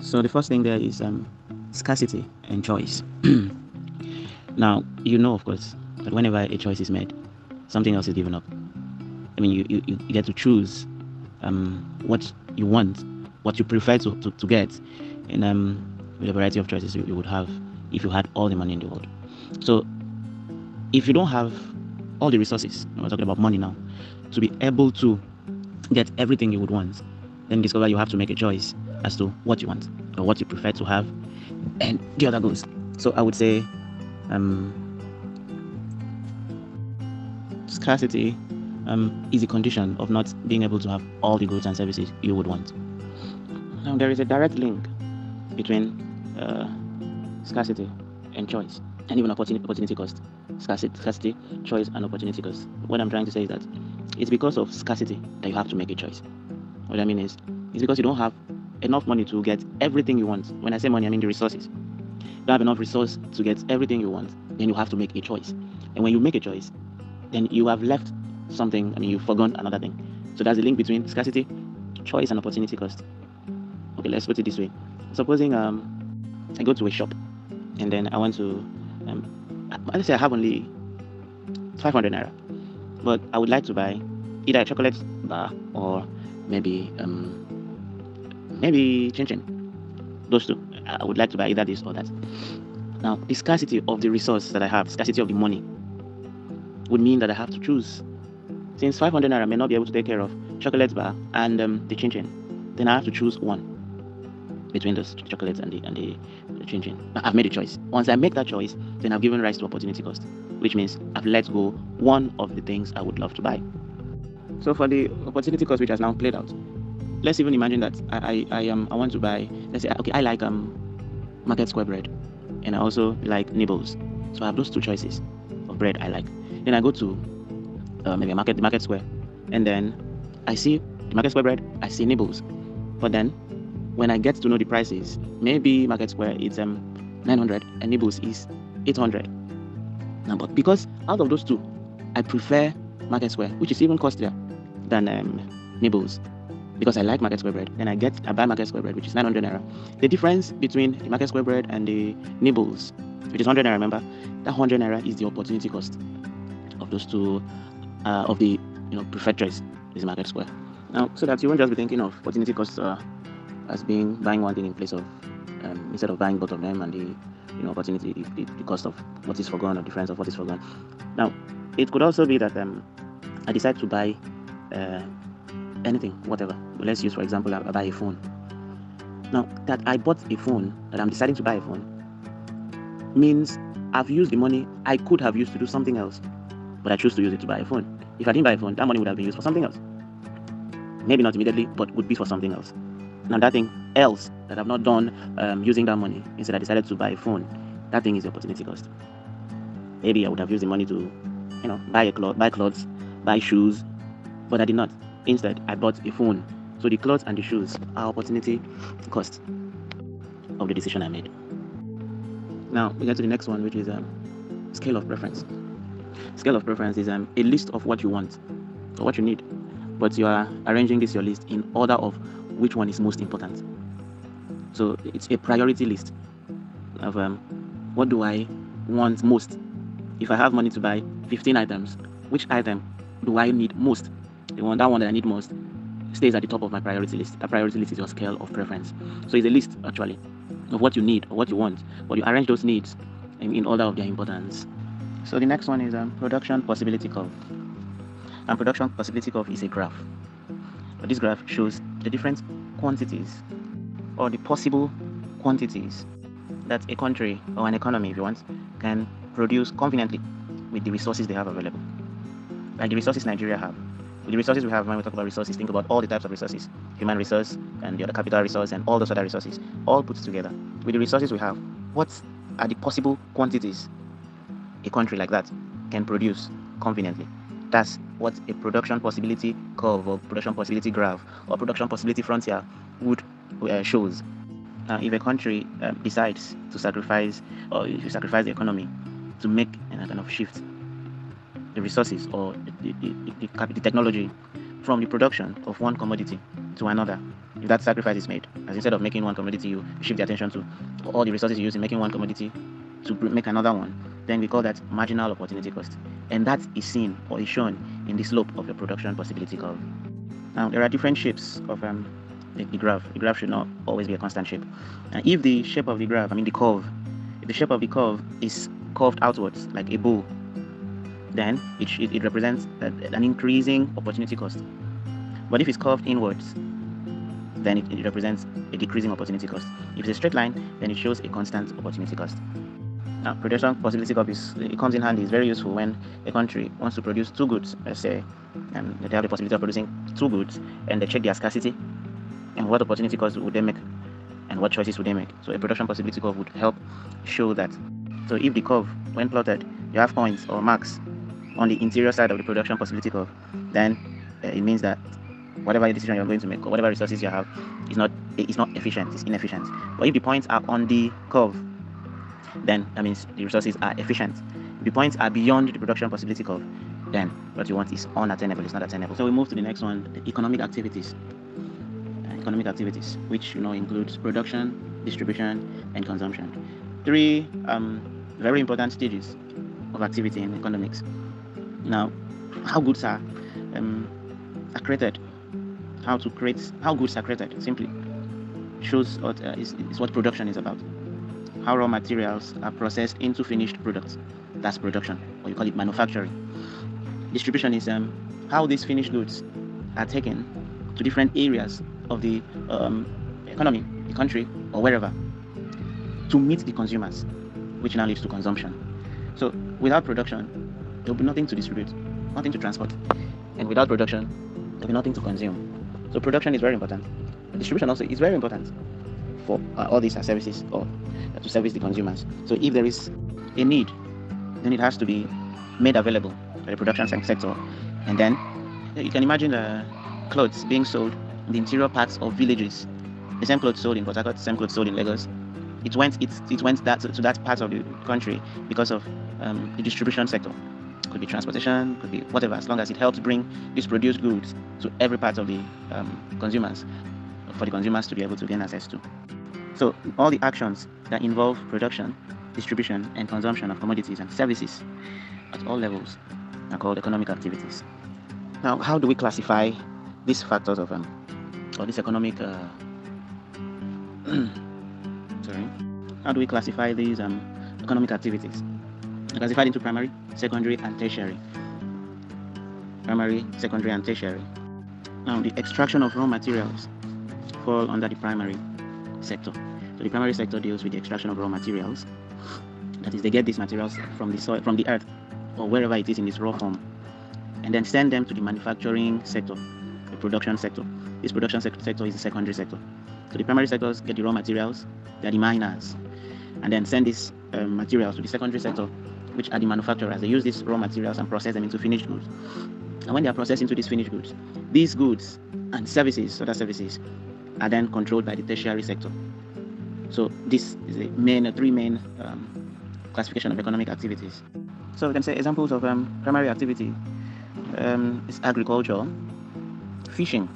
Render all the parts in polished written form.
So the first thing there is scarcity and choice. Now, of course, that whenever a choice is made, something else is given up. I mean, you get to choose what you want, what you prefer to get, and with a variety of choices you would have if you had all the money in the world. So if you don't have all the resources, we're talking about money now, to be able to get everything you would want, then discover you have to make a choice as to what you want or what you prefer to have, and the other goes. So I would say scarcity is a condition of not being able to have all the goods and services you would want. Now there is a direct link between scarcity and choice, and even opportunity cost. Scarcity, choice, and opportunity cost. What I'm trying to say is that it's because of scarcity that you have to make a choice. What I mean is, it's because you don't have enough money to get everything you want. When I say money, I mean the resources. You don't have enough resource to get everything you want, then you have to make a choice. And when you make a choice, then you have left something, you've forgone another thing. So there's a link between scarcity, choice, and opportunity cost. Okay, let's put it this way. Supposing I go to a shop and then I want to, let's say I have only 500 naira, but I would like to buy either a chocolate bar or maybe chin chin. Those two. I would like to buy either this or that. Now, the scarcity of the resource that I have, scarcity of the money, would mean that I have to choose. Since 500 naira may not be able to take care of chocolate bar and the chin chin, then I have to choose one between those chocolates and the chin chin. I've made a choice. Once I make that choice, then I've given rise to opportunity cost, which means I've let go one of the things I would love to buy. So for the opportunity cost, which has now played out, let's even imagine that I want to buy. Let's say I like Market Square bread, and I also like nibbles. So I have those two choices of bread I like. Then I go to maybe the Market Square, and then I see the Market Square bread, I see nibbles. But then when I get to know the prices, maybe Market Square is 900 and nibbles is 800. Now, but because out of those two, I prefer Market Square, which is even costlier than nibbles, because I like Market Square bread. Then I buy Market Square bread, which is 900 naira. The difference between the Market Square bread and the nibbles, which is 100 naira, remember, that 100 naira is the opportunity cost of those two, of the preferred choice is Market Square. Now, so that you won't just be thinking of opportunity cost as being buying one thing in place of instead of buying both of them, and the opportunity, the cost of what is forgone or difference of what is forgone. Now, it could also be that I decide to buy anything, whatever. Let's use, for example, I buy a phone. Now, that I bought a phone, that I'm deciding to buy a phone, means I've used the money I could have used to do something else, but I choose to use it to buy a phone. If I didn't buy a phone, that money would have been used for something else. Maybe not immediately, but would be for something else. Now, that thing else that I've not done using that money, instead I decided to buy a phone, that thing is the opportunity cost. Maybe I would have used the money to, buy clothes, buy shoes, but I did not. Instead, I bought a phone. So the clothes and the shoes are opportunity cost of the decision I made. Now, we get to the next one, which is scale of preference. Scale of preference is a list of what you want or what you need, but you are arranging your list in order of which one is most important. So it's a priority list of what do I want most. If I have money to buy 15 items, which item do I need most? That one that I need most stays at the top of my priority list. That priority list is your scale of preference. So it's a list, actually, of what you need or what you want, but you arrange those needs in order of their importance. So the next one is production possibility curve. And production possibility curve is a graph. But this graph shows the different quantities or the possible quantities that a country or an economy, if you want, can produce conveniently with the resources they have available. Like the resources Nigeria have. With the resources we have, when we talk about resources, think about all the types of resources: human resource and the other capital resource and all those other resources, all put together. With the resources we have, what are the possible quantities a country like that can produce conveniently? That's what a production possibility curve or production possibility graph or production possibility frontier would shows. If a country decides to sacrifice, or if you sacrifice the economy to make a kind of shift the resources or the technology from the production of one commodity to another, if that sacrifice is made, as instead of making one commodity, you shift the attention to all the resources you use in making one commodity to make another one, then we call that marginal opportunity cost. And that is seen or is shown in the slope of the production possibility curve. Now, there are different shapes of the graph. The graph should not always be a constant shape. And if the shape of the graph, the curve, if the shape of the curve is curved outwards like a bow, then it represents an increasing opportunity cost. But if it's curved inwards, then it represents a decreasing opportunity cost. If it's a straight line, then it shows a constant opportunity cost. Now, production possibility curve it comes in handy. It's very useful when a country wants to produce two goods, let's say, and they have the possibility of producing two goods, and they check their scarcity and what opportunity cost would they make and what choices would they make. So a production possibility curve would help show that. So if the curve, when plotted, you have points or marks on the interior side of the production possibility curve, then it means that whatever decision you're going to make or whatever resources you have is not efficient, it's inefficient. But if the points are on the curve, then that means the resources are efficient. If the points are beyond the production possibility curve, then what you want is unattainable, it's not attainable. So we move to the next one, the economic activities. Economic activities, which includes production, distribution, and consumption. Three very important stages of activity in economics. Now, how goods are created, how goods are created simply shows what is what production is about. How raw materials are processed into finished products. That's production, or you call it manufacturing. Distribution is how these finished goods are taken to different areas of the economy, the country, or wherever to meet the consumers, which now leads to consumption. So without production, there will be nothing to distribute, nothing to transport, and without production, there will be nothing to consume. So production is very important. Distribution also is very important for all these services or to service the consumers. So if there is a need, then it has to be made available by the production sector. And then you can imagine clothes being sold in the interior parts of villages. The same clothes sold in Port Harcourt, the same clothes sold in Lagos. It went to that part of the country because of the distribution sector. Could be transportation, could be whatever, as long as it helps bring these produced goods to every part of the consumers, for the consumers to be able to gain access to. So all the actions that involve production, distribution, and consumption of commodities and services at all levels are called economic activities. Now, how do we classify these factors of or this economic how do we classify these economic activities? They're classified into primary, secondary, and tertiary. Primary, secondary, and tertiary. Now, the extraction of raw materials fall under the primary sector. So the primary sector deals with the extraction of raw materials. That is, they get these materials from the soil, from the earth, or wherever it is in its raw form, and then send them to the manufacturing sector, the production sector. This production sector is the secondary sector. So the primary sectors get the raw materials, they are the miners, and then send these materials to the secondary sector, which are the manufacturers. They use these raw materials and process them into finished goods. And when they are processed into these finished goods, these goods and services, other services, are then controlled by the tertiary sector. So this is three main classification of economic activities. So we can say examples of primary activity is agriculture, fishing,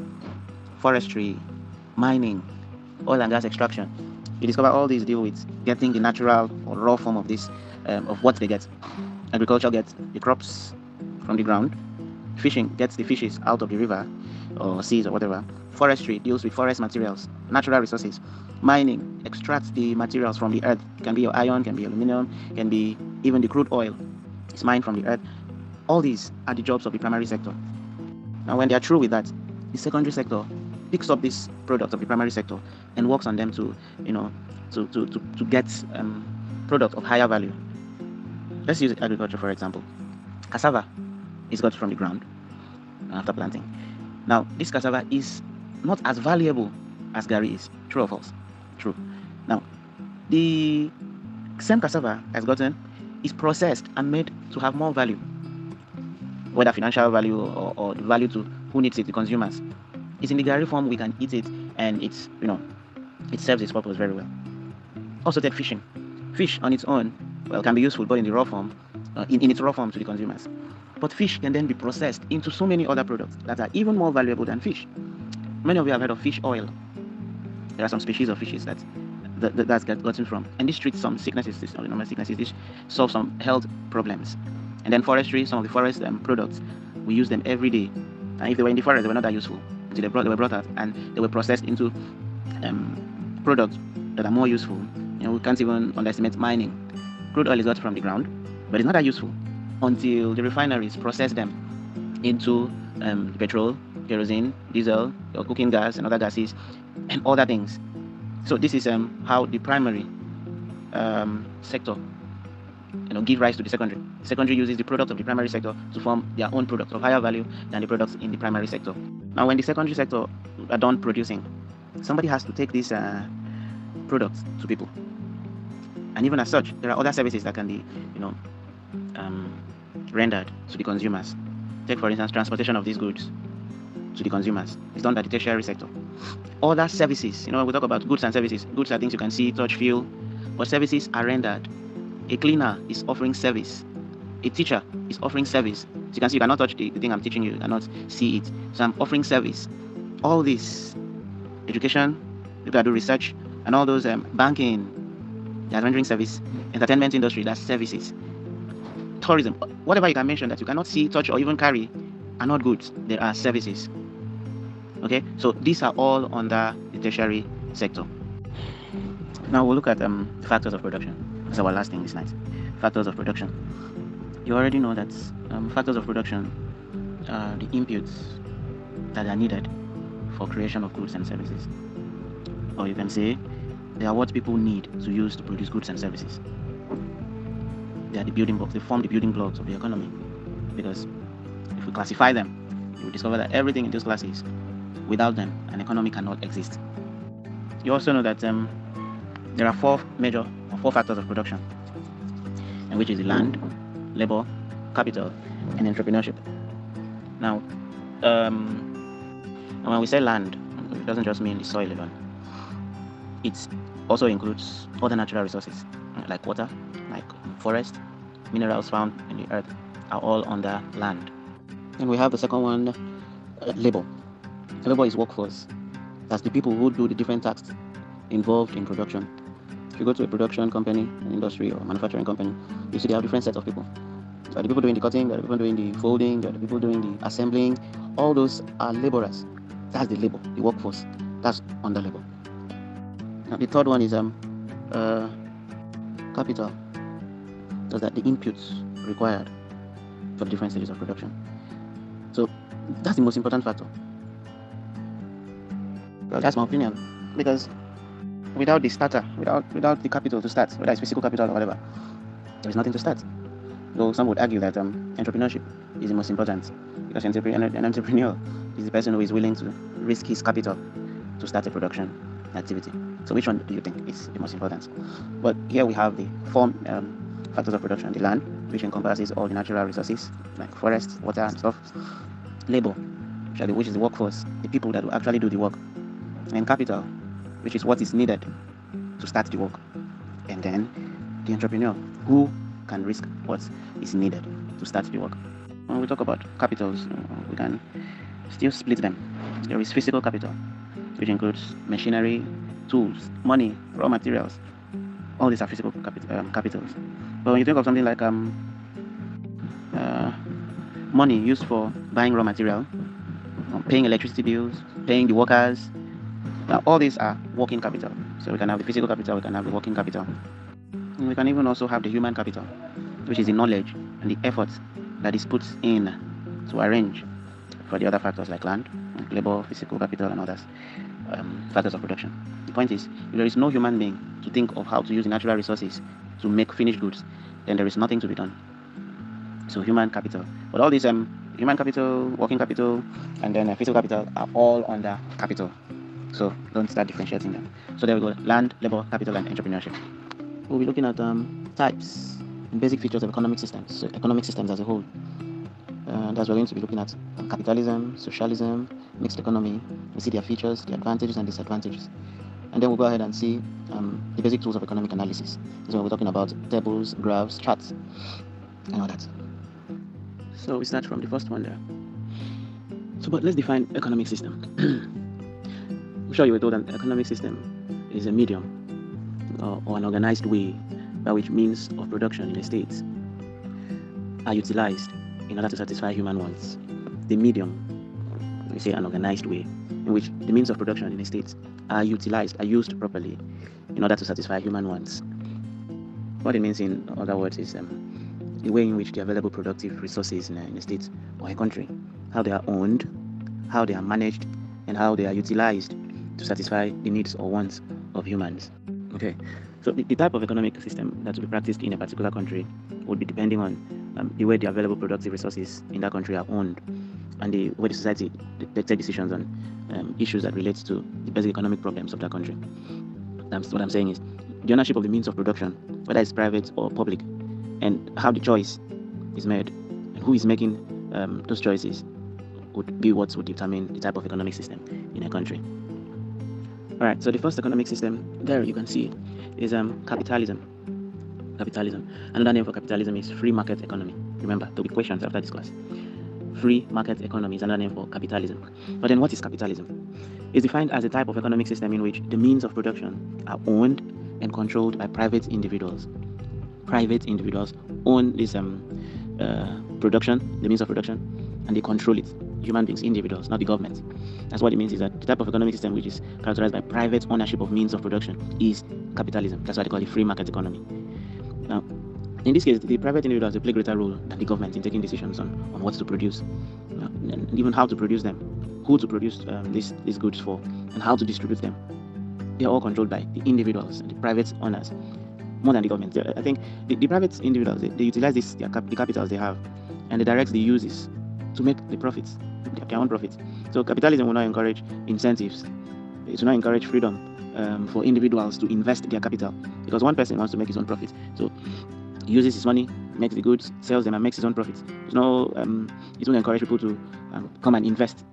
forestry, mining, oil and gas extraction. You discover all these deal with getting the natural or raw form of this, of what they get. Agriculture gets the crops from the ground. Fishing gets the fishes out of the river or seas or whatever. Forestry deals with forest materials, natural resources. Mining extracts the materials from the earth. It can be your iron, can be aluminum, can be even the crude oil. It's mined from the earth. All these are the jobs of the primary sector. Now, when they are through with that, the secondary sector picks up these products of the primary sector and works on them to get products of higher value. Let's use agriculture for example. Cassava is got from the ground after planting. Now, this cassava is not as valuable as Gary is. True or false? True. Now, the same cassava as gotten is processed and made to have more value, whether financial value or the value to who needs it, the consumers. It's in the Gary form, we can eat it, and it serves its purpose very well. Also, take fishing. Fish on its own, can be useful, but in the raw form, in its raw form to the consumers. But fish can then be processed into so many other products that are even more valuable than fish. Many of you have heard of fish oil. there are some species of fishes that's gotten from, and this treats some sicknesses, this normal sicknesses, this solves some health problems. And then forestry, some of the forest products, we use them every day, and if they were in the forest, they were not that useful until they were brought out and they were processed into products that are more useful. We can't even underestimate mining. Crude oil is got from the ground, but it's not that useful until the refineries process them into petrol, kerosene, diesel, or cooking gas, and other gases, and other things. So this is how the primary sector give rise to the secondary. The secondary uses the products of the primary sector to form their own products of higher value than the products in the primary sector. Now, when the secondary sector are done producing, somebody has to take these products to people. And even as such, there are other services that can be, rendered to the consumers. Take, for instance, transportation of these goods to the consumers. It's done by the tertiary sector. Other services, we talk about goods and services. Goods are things you can see, touch, feel, but services are rendered. A cleaner is offering service. A teacher is offering service. So you can see, you cannot touch the thing I'm teaching you, you cannot see it. So I'm offering service. All this, education, people that do research, and all those banking, they are rendering service. Entertainment industry, that's services. Tourism, whatever you can mention that you cannot see, touch, or even carry are not goods. They are services. Okay, so these are all under the tertiary sector. Now we'll look at factors of production. That's our last thing this night. Factors of production. You already know that factors of production are the inputs that are needed for creation of goods and services. Or you can say they are what people need to use to produce goods and services. They are the building blocks. They form the building blocks of the economy. Because if we classify them, you will discover that everything in those classes, without them, an economy cannot exist. You also know that there are four factors of production, and which is the land, labor, capital, and entrepreneurship. Now, when we say land, it doesn't just mean the soil alone. It also includes other natural resources like water, like forest, minerals found in the earth are all under land. And we have the second one, labor. Labor is workforce. That's the people who do the different tasks involved in production. If you go to a production company, an industry, or a manufacturing company, you see they have different sets of people. So the people doing the cutting, there are the people doing the folding, there are the people doing the assembling. All those are laborers. That's the labor, the workforce. That's under labor. Now the third one is capital. Those are the inputs required for the different stages of production. So that's the most important factor. Well, that's my opinion, because without the starter, without the capital to start, whether it's physical capital or whatever, there is nothing to start. Though some would argue that entrepreneurship is the most important, because an entrepreneur is the person who is willing to risk his capital to start a production activity. So which one do you think is the most important? But here we have the four factors of production: the land, which encompasses all the natural resources like forest, water, and stuff; labor, which is the workforce, the people that will actually do the work; and capital, which is what is needed to start the work; and then the entrepreneur, who can risk what is needed to start the work. When we talk about capitals, we can still split them. There is physical capital, which includes machinery, tools, money, raw materials. All these are physical capitals. But when you think of something like money used for buying raw material, paying electricity bills, paying the workers, now all these are working capital. So we can have the physical capital, we can have the working capital. And we can even also have the human capital, which is the knowledge and the effort that is put in to arrange for the other factors like land, labor, physical capital, and others, factors of production. The point is, if there is no human being to think of how to use the natural resources to make finished goods, then there is nothing to be done. So human capital. But all these human capital, working capital, and then physical capital are all under capital. So don't start differentiating them. So there we go: land, labor, capital, and entrepreneurship. We'll be looking at types and basic features of economic systems. So economic systems as a whole. That's what we're going to be looking at: capitalism, socialism, mixed economy. We see their features, the advantages and disadvantages. And then we'll go ahead and see the basic tools of economic analysis. This is when we're talking about tables, graphs, charts, and all that. So we start from the first one there. So, but let's define economic system. We sure you were told an economic system is a medium or an organized way by which means of production in a state are utilized in order to satisfy human wants. The medium, we say an organized way, in which the means of production in a state are used properly in order to satisfy human wants. What it means, in other words, is the way in which the available productive resources in a state or a country, how they are owned, how they are managed, and how they are utilized to satisfy the needs or wants of humans. Okay, so the type of economic system that will be practiced in a particular country would be depending on the way the available productive resources in that country are owned, and the way the society takes decisions on issues that relate to the basic economic problems of that country. What I'm saying is the ownership of the means of production, whether it's private or public, and how the choice is made and who is making those choices would be what would determine the type of economic system in a country. Alright, so the first economic system there you can see is capitalism. Capitalism. Another name for capitalism is free market economy. Remember, there'll be questions after this class. Free market economy is another name for capitalism. But then what is capitalism? It's defined as a type of economic system in which the means of production are owned and controlled by private individuals. Private individuals own this production, the means of production, and they control it. Human beings, individuals, not the government. That's what it means, is that the type of economic system which is characterized by private ownership of means of production is capitalism. That's why they call it free market economy. Now, in this case, the private individuals, they play a greater role than the government in taking decisions on what to produce, and even how to produce them, who to produce these goods for, and how to distribute them. They are all controlled by the individuals and the private owners, more than the government. I think the private individuals, they utilize the capitals they have, and they direct the uses to make the profits, their own profits. So capitalism will not encourage incentives. It will not encourage freedom for individuals to invest their capital, because one person wants to make his own profit. So he uses his money, makes the goods, sells them, and makes his own profits. It won't encourage people to come and invest.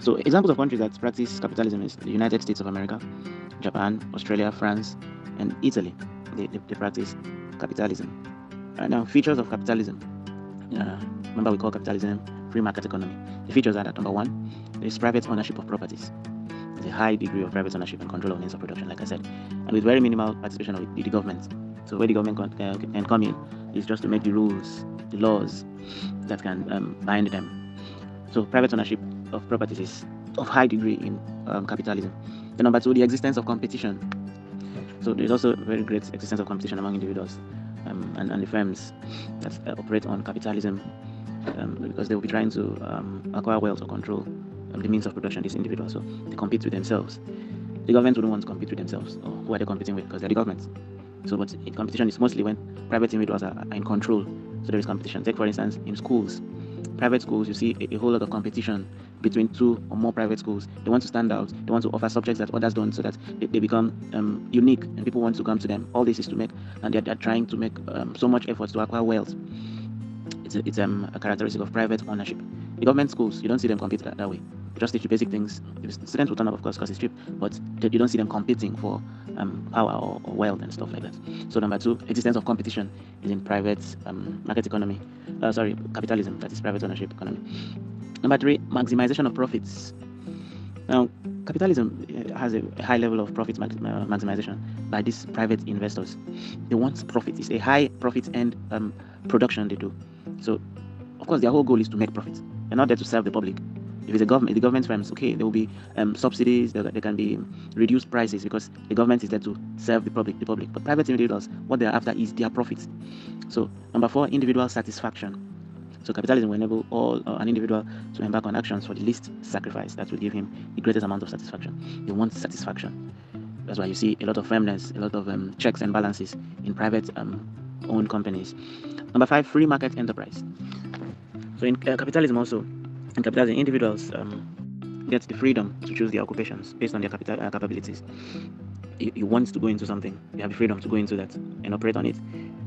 So examples of countries that practice capitalism is the United States of America, Japan, Australia, France, and Italy. They practice capitalism. Now, features of capitalism. Remember, we call capitalism free market economy. The features are that, number one, there is private ownership of properties. There's a high degree of private ownership and control of means of production, like I said, and with very minimal participation of the government. So where the government can come in is just to make the rules, the laws that can bind them. So private ownership of properties is of high degree in capitalism. Then number two, the existence of competition. So there's also a very great existence of competition among individuals and the firms that operate on capitalism, because they will be trying to acquire wealth or control the means of production, these individuals. So they compete with themselves. The government wouldn't want to compete with themselves. Or who are they competing with? Because they're the government. So but competition is mostly when private individuals are in control. So there is competition. Take, for instance, in schools. Private schools, you see a whole lot of competition between two or more private schools. They want to stand out. They want to offer subjects that others don't, so that they become unique and people want to come to them. All this is to make, and they're trying to make so much effort to acquire wealth. It's a characteristic of private ownership. The government schools, you don't see them compete that way. They just teach you basic things. Students will turn up, of course, because it's cheap, but you don't see them competing for power or wealth and stuff like that. So number two, existence of competition is in private market economy. Capitalism, that is private ownership economy. Number three, maximization of profits. Now, capitalism has a high level of profit maximization by these private investors. They want profit. It's a high profit and production they do. So, of course, their whole goal is to make profit. They're not there to serve the public. If it's the government firms, okay, there will be subsidies. There can be reduced prices because the government is there to serve the public. But private individuals, what they're after is their profits. So, number four, individual satisfaction. So capitalism will enable an individual to embark on actions for the least sacrifice that will give him the greatest amount of satisfaction. They want satisfaction. That's why you see a lot of firmness, a lot of checks and balances in private owned companies. Number five, free market enterprise. So in capitalism also, individuals get the freedom to choose their occupations based on their capabilities. You want to go into something, you have the freedom to go into that and operate on it.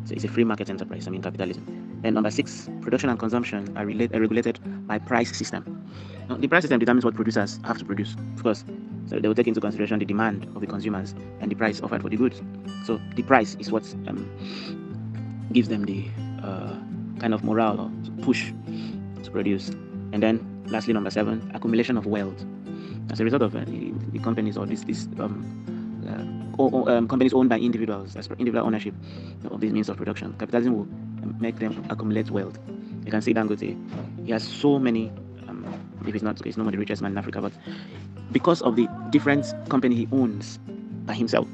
So it's a free market enterprise, capitalism. Then number six, production and consumption are regulated by price system. Now, the price system determines what producers have to produce, of course. So they will take into consideration the demand of the consumers and the price offered for the goods. So the price is what gives them the kind of morale or push to produce. And then lastly, number seven, accumulation of wealth. as a result of the companies or companies owned by individuals, as per individual ownership of these means of production, capitalism will make them accumulate wealth. You can see Dangote, he has so many, if he's not, he's not the richest man in Africa, but because of the different company he owns by himself,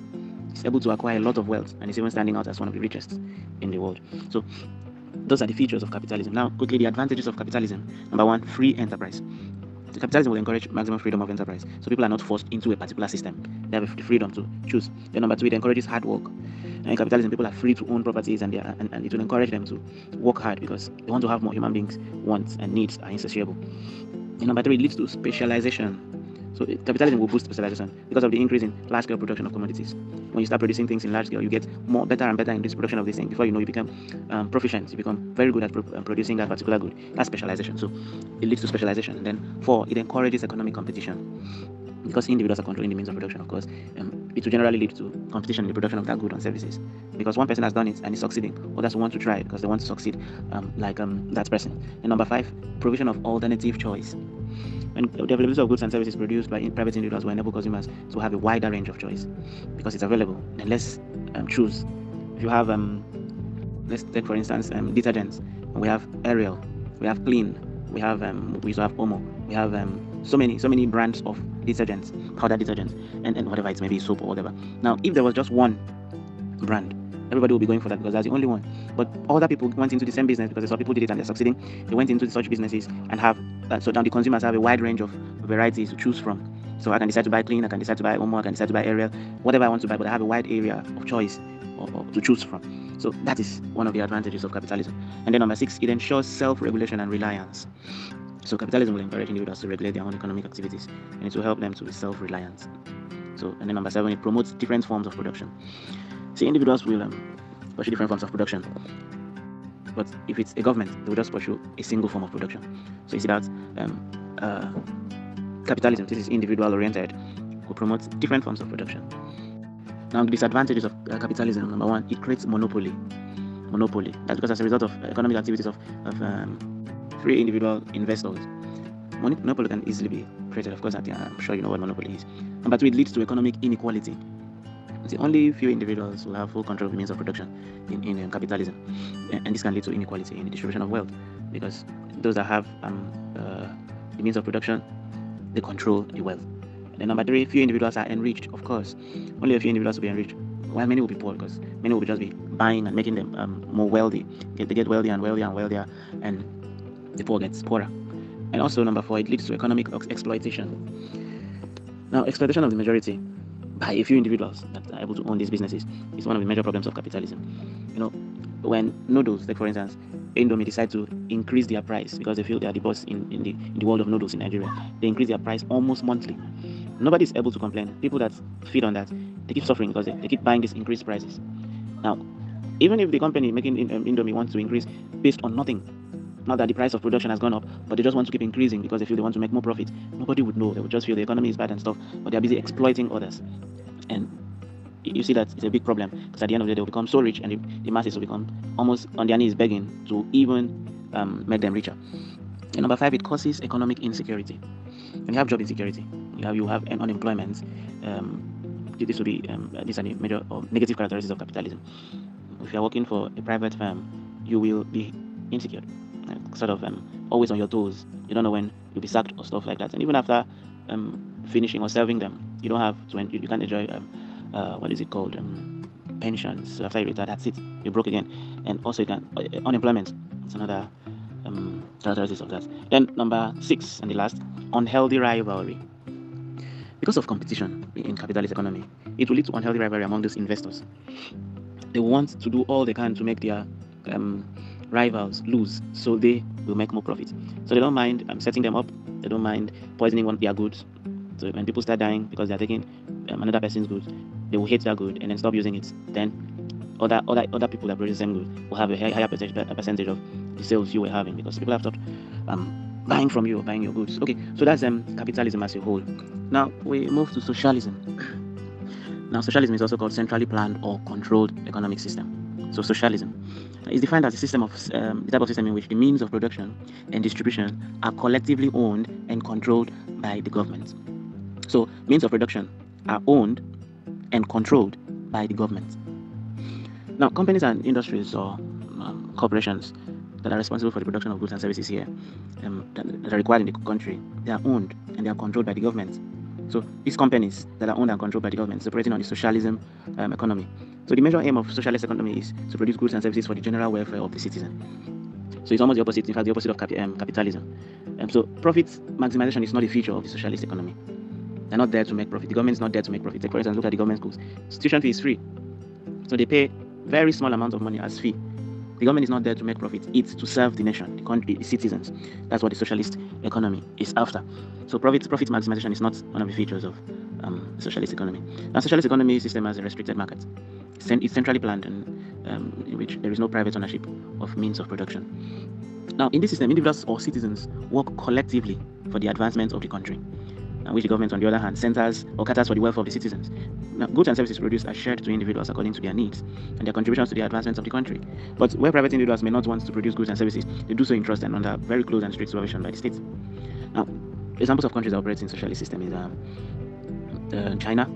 he's able to acquire a lot of wealth, and he's even standing out as one of the richest in the world. So those are the features of capitalism. Now, quickly, the advantages of capitalism. Number one, free enterprise. So capitalism will encourage maximum freedom of enterprise. So people are not forced into a particular system. They have the freedom to choose. Then number two, it encourages hard work. And in capitalism, people are free to own properties, and it will encourage them to work hard because they want to have more. Human beings' wants and needs are insatiable. And number three, it leads to specialization. So capitalism will boost specialization because of the increase in large-scale production of commodities. When you start producing things in large scale, you get better and better in this production of this thing. Before you know, you become proficient. You become very good at producing that particular good. That's specialization. So it leads to specialization. And then four, it encourages economic competition. Because individuals are controlling the means of production, of course, it will generally lead to competition in the production of that good and services. Because one person has done it and is succeeding, others want to try it because they want to succeed like that person. And number five, provision of alternative choice. And the availability of goods and services produced by private individuals will enable consumers to have a wider range of choice because it's available. And let's choose. If you have, let's take for instance detergents. We have Ariel, we have Clean, we have we also have Omo, we have so many brands of detergents, powder detergents, and whatever it may be, soap or whatever. Now, if there was just one brand, everybody will be going for that because that's the only one. But other people went into the same business because they saw people did it and they're succeeding. They went into such businesses and have so now the consumers have a wide range of varieties to choose from. So I can decide to buy Clean, I can decide to buy Omo, I can decide to buy Ariel, whatever I want to buy, but I have a wide area of choice or to choose from. So that is one of the advantages of capitalism. And then number six, it ensures self-regulation and reliance. So capitalism will encourage individuals to regulate their own economic activities, and it will help them to be self-reliant. So, and then number seven, it promotes different forms of production. See, individuals will pursue different forms of production, but if it's a government, they will just pursue a single form of production. So it's about capitalism. This is individual-oriented, will promote different forms of production. Now, the disadvantages of capitalism. Number one, it creates monopoly. That's because as a result of economic activities of free individual investors, monopoly can easily be created. Of course, I'm sure you know what monopoly is. Number two, it leads to economic inequality. See, only few individuals will have full control of the means of production in capitalism, and this can lead to inequality in the distribution of wealth because those that have the means of production, they control the wealth. And then number three, few individuals are enriched. Of course, only a few individuals will be enriched, while many will be poor because many will just be buying and making them more wealthy. They get wealthier and wealthier and wealthier, and the poor gets poorer. And also number four, it leads to economic exploitation. Now, exploitation of the majority by a few individuals that are able to own these businesses is one of the major problems of capitalism. You know, when noodles, like for instance, Indomie decide to increase their price because they feel they are the boss in the world of noodles in Nigeria, they increase their price almost monthly. Nobody is able to complain. People that feed on that, they keep suffering because they keep buying these increased prices. Now, even if the company making Indomie wants to increase based on nothing, not that the price of production has gone up, but they just want to keep increasing because they feel they want to make more profit, nobody would know. They would just feel the economy is bad and stuff, but they are busy exploiting others. And you see that it's a big problem because at the end of the day, they will become so rich and the masses will become almost on their knees begging to even make them richer. And number five, it causes economic insecurity. When you have job insecurity, you have unemployment. This will be these are the major or negative characteristics of capitalism. If you are working for a private firm, you will be insecure, sort of always on your toes. You don't know when you'll be sacked or stuff like that. And even after finishing or serving them, you don't have to. You can't enjoy what is it called? Pensions. So after you retire, that's it. You're broke again. And also, you can unemployment. It's another characteristics of that. Then number six and the last, unhealthy rivalry. Because of competition in capitalist economy, it will lead to unhealthy rivalry among those investors. They want to do all they can to make their rivals lose, so they will make more profit. So they don't mind setting them up. They don't mind poisoning one of their goods. So when people start dying because they're taking another person's goods, they will hate their good and then stop using it. Then other people that produce the same good will have a higher percentage of the sales you were having because people have stopped buying from you or buying your goods. Okay, so that's capitalism as a whole. Now we move to socialism. Now socialism is also called centrally planned or controlled economic system. So socialism is defined as a system of the type of system in which the means of production and distribution are collectively owned and controlled by the government. So means of production are owned and controlled by the government. Now, companies and industries or corporations that are responsible for the production of goods and services here that are required in the country, they are owned and they are controlled by the government. So these companies that are owned and controlled by the government is operating on the socialism economy. So the major aim of socialist economy is to produce goods and services for the general welfare of the citizen. So it's almost the opposite, in fact, the opposite of capitalism. So profit maximization is not a feature of the socialist economy. They're not there to make profit. The government is not there to make profit. Take for instance, look at the government schools. Tuition fee is free. So they pay very small amount of money as fee. The government is not there to make profit. It's to serve the nation, the country, the citizens. That's what the socialist economy is after. So profit maximization is not one of the features of the socialist economy. Now, socialist economy system has a restricted market. It's centrally planned and in which there is no private ownership of means of production. Now, in this system, individuals or citizens work collectively for the advancement of the country, which the government, on the other hand, centers or caters for the welfare of the citizens. Now, goods and services produced are shared to individuals according to their needs and their contributions to the advancement of the country. But where private individuals may not want to produce goods and services, they do so in trust and under very close and strict supervision by the state. Now, examples of countries that operate in socialist system is China,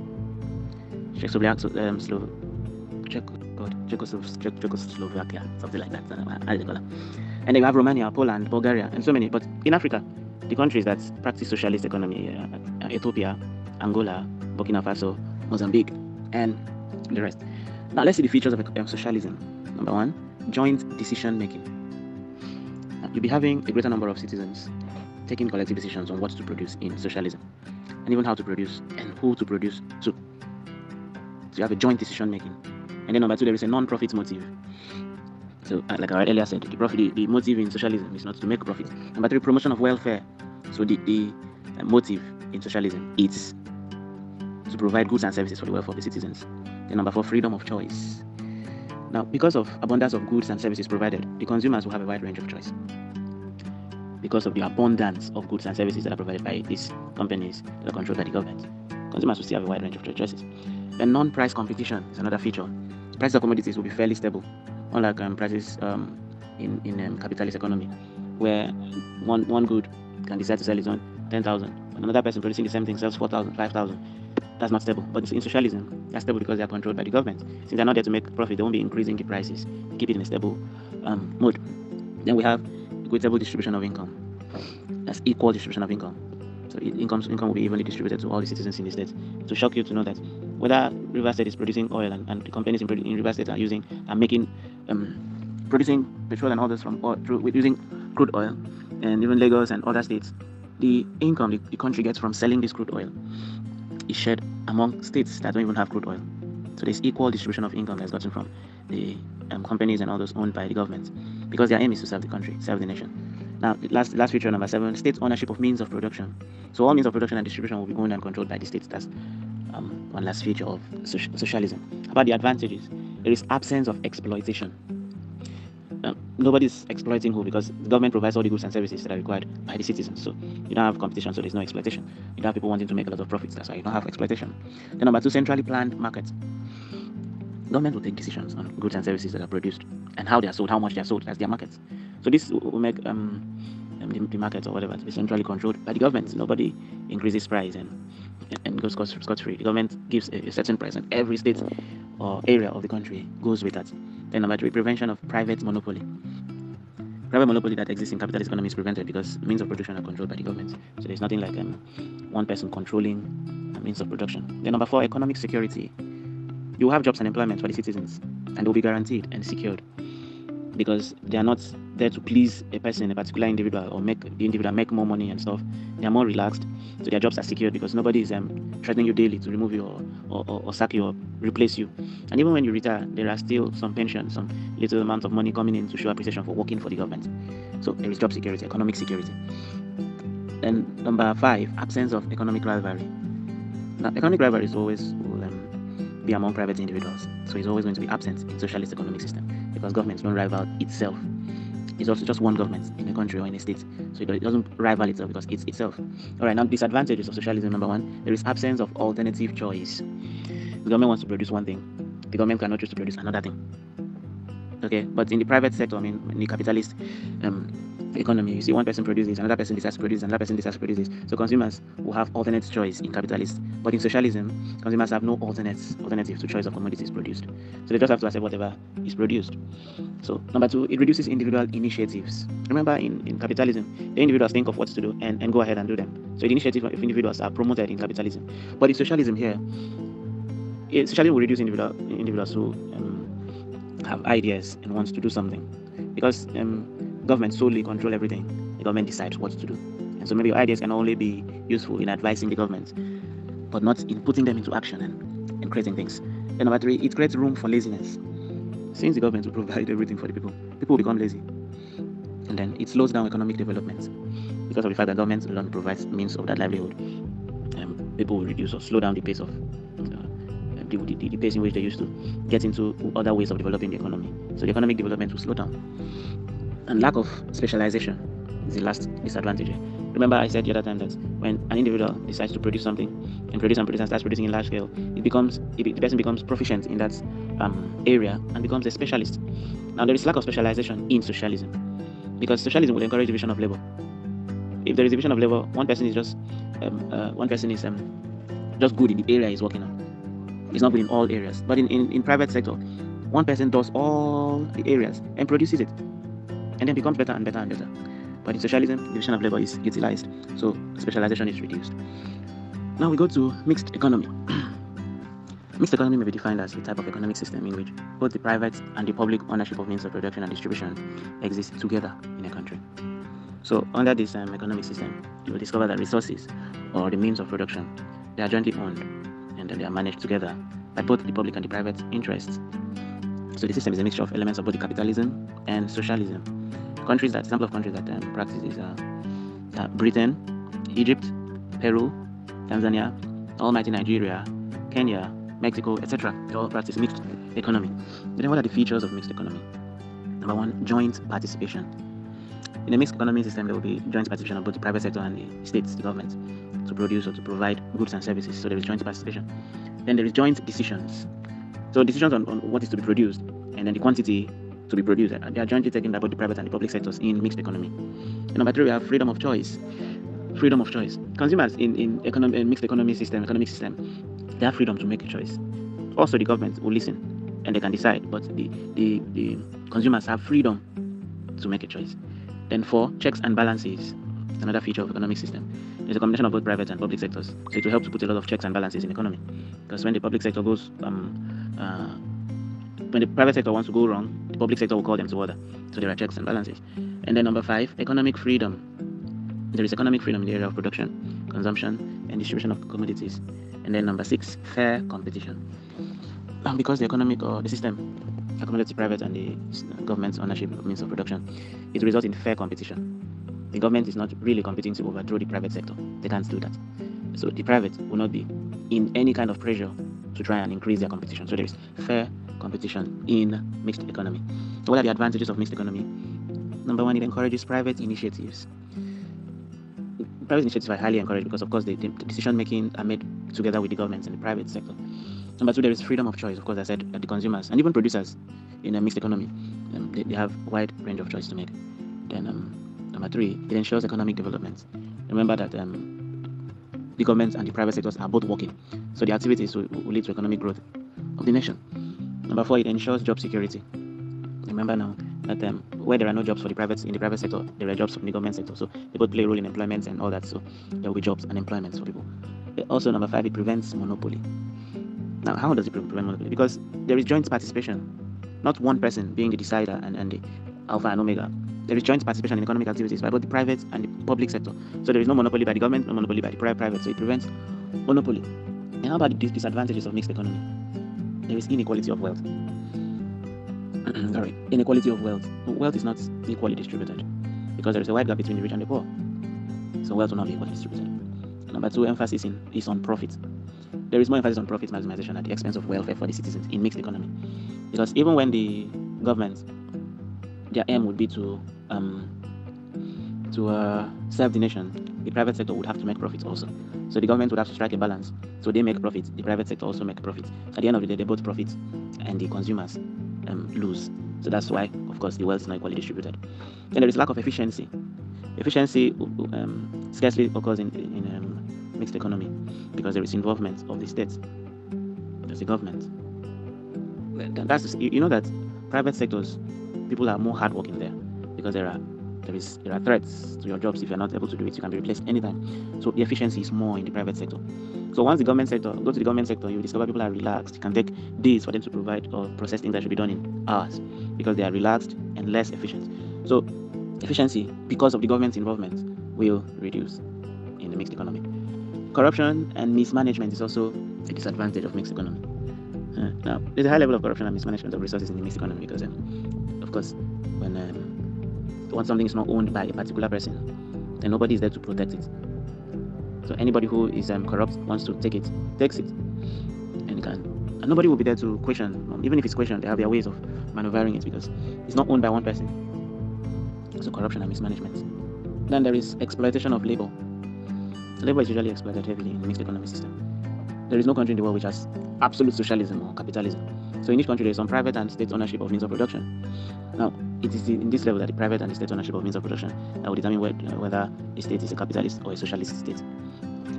Czechoslovakia, something like that. And then you have Romania, Poland, Bulgaria, and so many. But in Africa, the countries that practice socialist economy, Ethiopia, Angola, Burkina Faso, Mozambique, and the rest. Now let's see the features of socialism. Number one, joint decision making. You'll be having a greater number of citizens taking collective decisions on what to produce in socialism, and even how to produce and who to produce to. So you have a joint decision making. And then number two, there is a non-profit motive. So like I earlier said, the motive in socialism is not to make profit. Number three, promotion of welfare. So the motive in socialism is to provide goods and services for the welfare of the citizens. Then number four, freedom of choice. Now, because of abundance of goods and services provided, the consumers will have a wide range of choice. Because of the abundance of goods and services that are provided by these companies that are controlled by the government, consumers will still have a wide range of choices. Then non-price competition is another feature. Prices of commodities will be fairly stable, unlike prices in capitalist economy, where one good can decide to sell it on 10,000, and another person producing the same thing sells 4,000, 5,000. That's not stable. But in socialism, that's stable because they are controlled by the government. Since they're not there to make profit, they won't be increasing the prices. They keep it in a stable mode. Then we have equitable distribution of income. That's equal distribution of income. So income will be evenly distributed to all the citizens in the state. To shock you to know that whether River State is producing oil and the companies in River State are making producing petrol and others from oil using crude oil, and even Lagos and other states, the income the country gets from selling this crude oil is shared among states that don't even have crude oil. So there's equal distribution of income that's gotten from the companies and others owned by the government, because their aim is to serve the country, serve the nation. Now, the last feature, number 7, state ownership of means of production. So all means of production and distribution will be owned and controlled by the states. That's one last feature of socialism. About the advantages, there is absence of exploitation. Nobody's exploiting who, because the government provides all the goods and services that are required by the citizens. So you don't have competition, so there's no exploitation. You don't have people wanting to make a lot of profits, that's why you don't have exploitation. Then number 2, centrally planned markets. Government will take decisions on goods and services that are produced and how they are sold, how much they are sold. That's their markets. So this will make the markets or whatever to be centrally controlled by the government. Nobody increases price and goes scot-free. The government gives a certain price, and every state or area of the country goes with that. Then number 3, prevention of private monopoly. Private monopoly that exists in capitalist economy is prevented because means of production are controlled by the government. So there's nothing like one person controlling means of production. Then number 4, economic security. You will have jobs and employment for the citizens, and they will be guaranteed and secured, because they are not there to please a person, a particular individual, or make the individual make more money and stuff. They are more relaxed, so their jobs are secured because nobody is threatening you daily to remove you or sack you or replace you. And even when you retire, there are still some pensions, some little amount of money coming in to show appreciation for working for the government. So there is job security, economic security. Then number 5, absence of economic rivalry. Now, economic rivalry will be among private individuals, so it's always going to be absent in socialist economic system, because governments don't rival itself. It's also just one government in a country or in a state, so it doesn't rival itself because it's itself. All right, now disadvantages of socialism. Number 1, there is absence of alternative choice. The government wants to produce one thing, the government cannot choose to produce another thing. Okay, but in the private sector, in the capitalist economy, you see one person produces, another person decides to produce, another person decides to produce. So consumers will have alternate choice in capitalism. But in socialism, consumers have no alternative to choice of commodities produced. So they just have to accept whatever is produced. So number 2, it reduces individual initiatives. Remember, in capitalism, the individuals think of what to do and go ahead and do them. So the initiative of individuals are promoted in capitalism. But in socialism here, socialism will reduce individuals who have ideas and wants to do something, because government solely control everything. The government decides what to do, and so maybe your ideas can only be useful in advising the government, but not in putting them into action and creating things. And number 3, it creates room for laziness. Since the government will provide everything for the people will become lazy, and then it slows down economic development because of the fact that government alone provides means of that livelihood. People will reduce or slow down the pace of the pace in which they used to get into other ways of developing the economy. So the economic development will slow down. And lack of specialization is the last disadvantage. Remember, I said the other time that when an individual decides to produce something and starts producing in large scale, the person becomes proficient in that area and becomes a specialist. Now, there is lack of specialization in socialism, because socialism will encourage division of labor. If there is division of labor, one person is just good in the area he's working on. It's not good in all areas. But in private sector, one person does all the areas and produces it, and then becomes better and better and better. But in socialism, division of labor is utilized, so specialization is reduced. Now we go to mixed economy. Mixed economy may be defined as a type of economic system in which both the private and the public ownership of means of production and distribution exist together in a country. So under this economic system, you will discover that resources or the means of production, they are jointly owned, and then they are managed together by both the public and the private interests. So the system is a mixture of elements of both the capitalism and socialism. Example of countries that practice is Britain, Egypt, Peru, Tanzania, almighty Nigeria, Kenya, Mexico, etc. They all practice mixed economy. But then what are the features of mixed economy? Number 1, joint participation. In a mixed economy system, there will be joint participation of both the private sector and the states, the government, to produce or to provide goods and services. So there is joint participation. Then there is joint decisions. So decisions on what is to be produced and then the quantity to be produced, they are jointly taken by both the private and the public sectors in mixed economy. And number 3, we have freedom of choice. Freedom of choice. Consumers in mixed economic system, they have freedom to make a choice. Also, the government will listen and they can decide, but the consumers have freedom to make a choice. Then 4, checks and balances. Another feature of economic system. There's a combination of both private and public sectors, so it will help to put a lot of checks and balances in economy. Because when the public sector goes, when the private sector wants to go wrong, the public sector will call them to order. So there are checks and balances. And then number 5, economic freedom. There is economic freedom in the area of production, consumption, and distribution of commodities. And then number 6, fair competition. Because the economic or the system accommodates the private and the government's ownership of means of production, it results in fair competition. The government is not really competing to overthrow the private sector. They can't do that. So the private will not be in any kind of pressure to try and increase their competition. So there is fair competition in mixed economy. So what are the advantages of mixed economy? Number 1, it encourages private initiatives. Private initiatives are highly encouraged because, of course, the decision making are made together with the government and the private sector. Number 2, there is freedom of choice. Of course, I said that the consumers and even producers in a mixed economy, they have a wide range of choice to make. Then number 3, it ensures economic development. Remember that the government and the private sectors are both working, so the activities will lead to economic growth of the nation. Number 4, it ensures job security. Remember now that where there are no jobs in the private sector, there are jobs in the government sector. So they both play a role in employment and all that. So there will be jobs and employment for people. Also, number 5, it prevents monopoly. Now, how does it prevent monopoly? Because there is joint participation, not one person being the decider and the alpha and omega. There is joint participation in economic activities by both the private and the public sector. So there is no monopoly by the government, no monopoly by the private. So it prevents monopoly. And how about the disadvantages of mixed economy? There is inequality of wealth. Inequality of wealth. Wealth is not equally distributed because there is a wide gap between the rich and the poor. So wealth will not be equally distributed. Number 2, emphasis is on profit. There is more emphasis on profit maximization at the expense of welfare for the citizens in mixed economy. Because even when the government, their aim would be to serve the nation, the private sector would have to make profits also. So the government would have to strike a balance. So they make profits, the private sector also make profits. At the end of the day, they both profit and the consumers lose. So that's why, of course, the wealth is not equally distributed. Then there is lack of efficiency. Efficiency scarcely occurs in mixed economy because there is involvement of the state. There's the government. You know that private sectors, people are more hardworking there because there are threats to your jobs. If you're not able to do it, you can be replaced anytime. So the efficiency is more in the private sector. So once go to the government sector, you discover people are relaxed. It can take days for them to provide or process things that should be done in hours because they are relaxed and less efficient. So efficiency, because of the government's involvement, will reduce in the mixed economy. Corruption and mismanagement is also a disadvantage of mixed economy. Now, there's a high level of corruption and mismanagement of resources in the mixed economy because, of course, when something is not owned by a particular person, then nobody is there to protect it. So anybody who is corrupt wants to take it, takes it, and nobody will be there to question. Even if it's questioned, they have their ways of maneuvering it because it's not owned by one person. So corruption and mismanagement. Then there is exploitation of labor. Labor is usually exploited heavily in the mixed economy system. There is no country in the world which has absolute socialism or capitalism. So in each country there is some private and state ownership of means of production. Now, it is in this level that the private and the state ownership of means of production that will determine whether a state is a capitalist or a socialist state.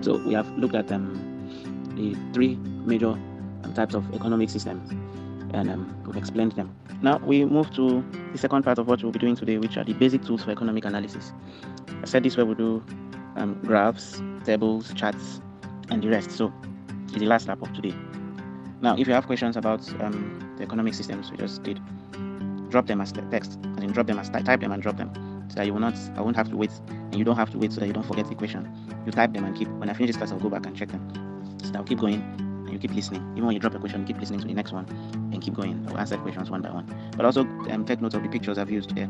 So we have looked at the three major types of economic systems, and we've explained them. Now we move to the second part of what we'll be doing today, which are the basic tools for economic analysis. I said this way we do graphs, tables, charts, and the rest. So it's the last lap of today. Now, if you have questions about the economic systems we just did, drop them as text, and drop them as type them and drop them, so that I won't have to wait, and you don't have to wait so that you don't forget the question. You type them and keep. When I finish this class, I'll go back and check them. So I'll keep going, and you keep listening. Even when you drop a question, you keep listening to the next one, and keep going. I'll answer questions one by one. But also take note of the pictures I've used here.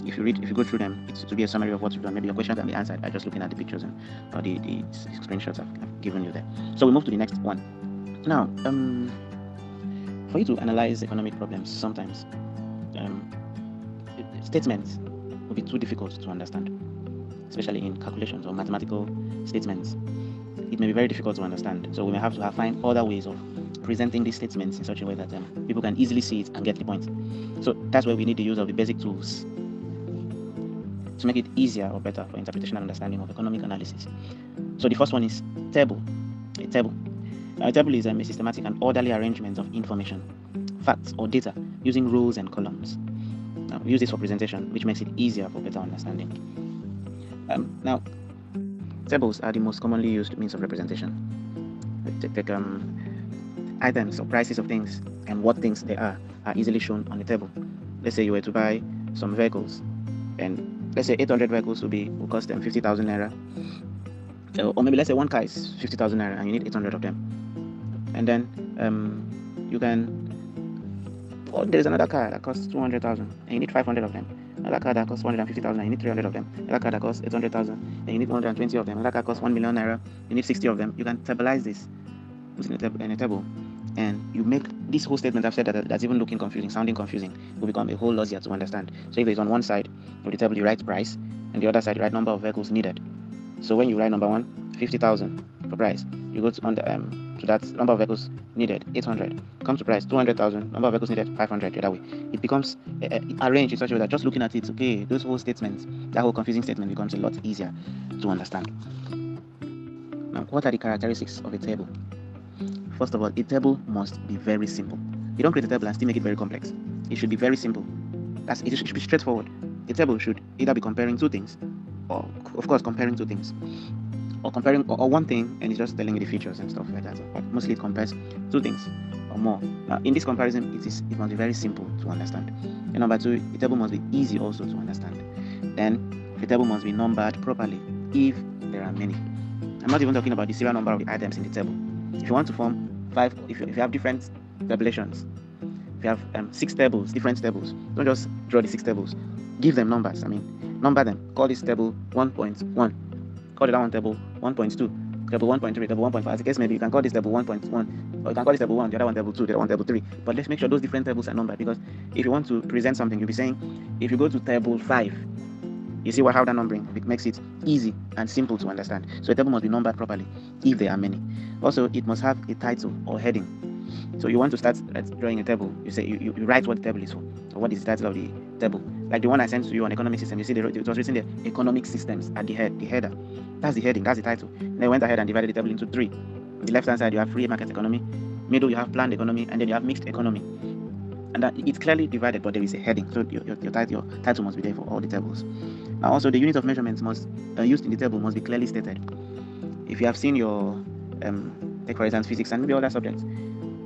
If you go through them, it's to be a summary of what you've done. Maybe your question can be answered by just looking at the pictures and the screenshots I've given you there. So we move to the next one. Now, for you to analyze economic problems, sometimes statements will be too difficult to understand, especially in calculations or mathematical statements. It may be very difficult to understand. So we may have to find other ways of presenting these statements in such a way that people can easily see it and get the point. So that's where we need the use of the basic tools to make it easier or better for interpretation and understanding of economic analysis. So the first one is table. A table. Now, a table is a systematic and orderly arrangement of information, facts, or data using rows and columns. Now, we use this for presentation, which makes it easier for better understanding. Now, tables are the most commonly used means of representation. Take items or prices of things and what things they are easily shown on the table. Let's say you were to buy some vehicles, and let's say 800 vehicles will cost them 50,000 naira. Or maybe let's say one car is 50,000 naira and you need 800 of them. And then there's another car that costs 200,000 and you need 500 of them. Another car that costs 150,000 and you need 300 of them. Another car that costs 800,000 and you need 120 of them. Another car costs 1 million naira, you need 60 of them. You can tableize this, put in a table, and you make this whole statement I've said that's even sounding confusing, will become a whole lot easier to understand. So if there's on one side of the table you write price, and the other side you write number of vehicles needed. So when you write number one, 50,000 for price, you go to that number of vehicles needed, 800, comes to price, 200,000, number of vehicles needed, 500, the other way. It becomes arranged in such a way that just looking at it, okay, those whole statements, that whole confusing statement becomes a lot easier to understand. Now, what are the characteristics of a table? First of all, a table must be very simple. You don't create a table and still make it very complex. It should be very simple. It should be straightforward. A table should either be comparing two things, or of course comparing two things, or comparing or one thing and it's just telling you the features and stuff like that. But mostly it compares two things or more. Now, in this comparison, it must be very simple to understand. And number two, the table must be easy also to understand. Then the table must be numbered properly if there are many. I'm not even talking about the serial number of the items in the table. If you want to form if you have different tabulations, if you have 6 tables, different tables, don't just draw the 6 tables. Give them numbers. Number them. Call this table 1.1. Call the other one table 1.2. Table 1.3. Table 1.5. As the case maybe, you can call this table 1.1, or you can call this table 1, the other one table 2, the other one table 3. But let's make sure those different tables are numbered, because if you want to present something, you'll be saying, if you go to table 5, you see how that numbering makes it easy and simple to understand. So a table must be numbered properly if there are many. Also, it must have a title or heading. So you want to start drawing a table. You say you write what the table is for, or what is the title of the table. Like the one I sent to you on economic system, you see it was written there, economic systems at the header. That's the heading, that's the title. And they went ahead and divided the table into 3. On the left hand side you have free market economy, middle you have planned economy, and then you have mixed economy. And that it's clearly divided, but there is a heading. So your title must be there for all the tables. Now also the unit of measurements must used in the table must be clearly stated. If you have seen your take for instance physics and maybe other subjects,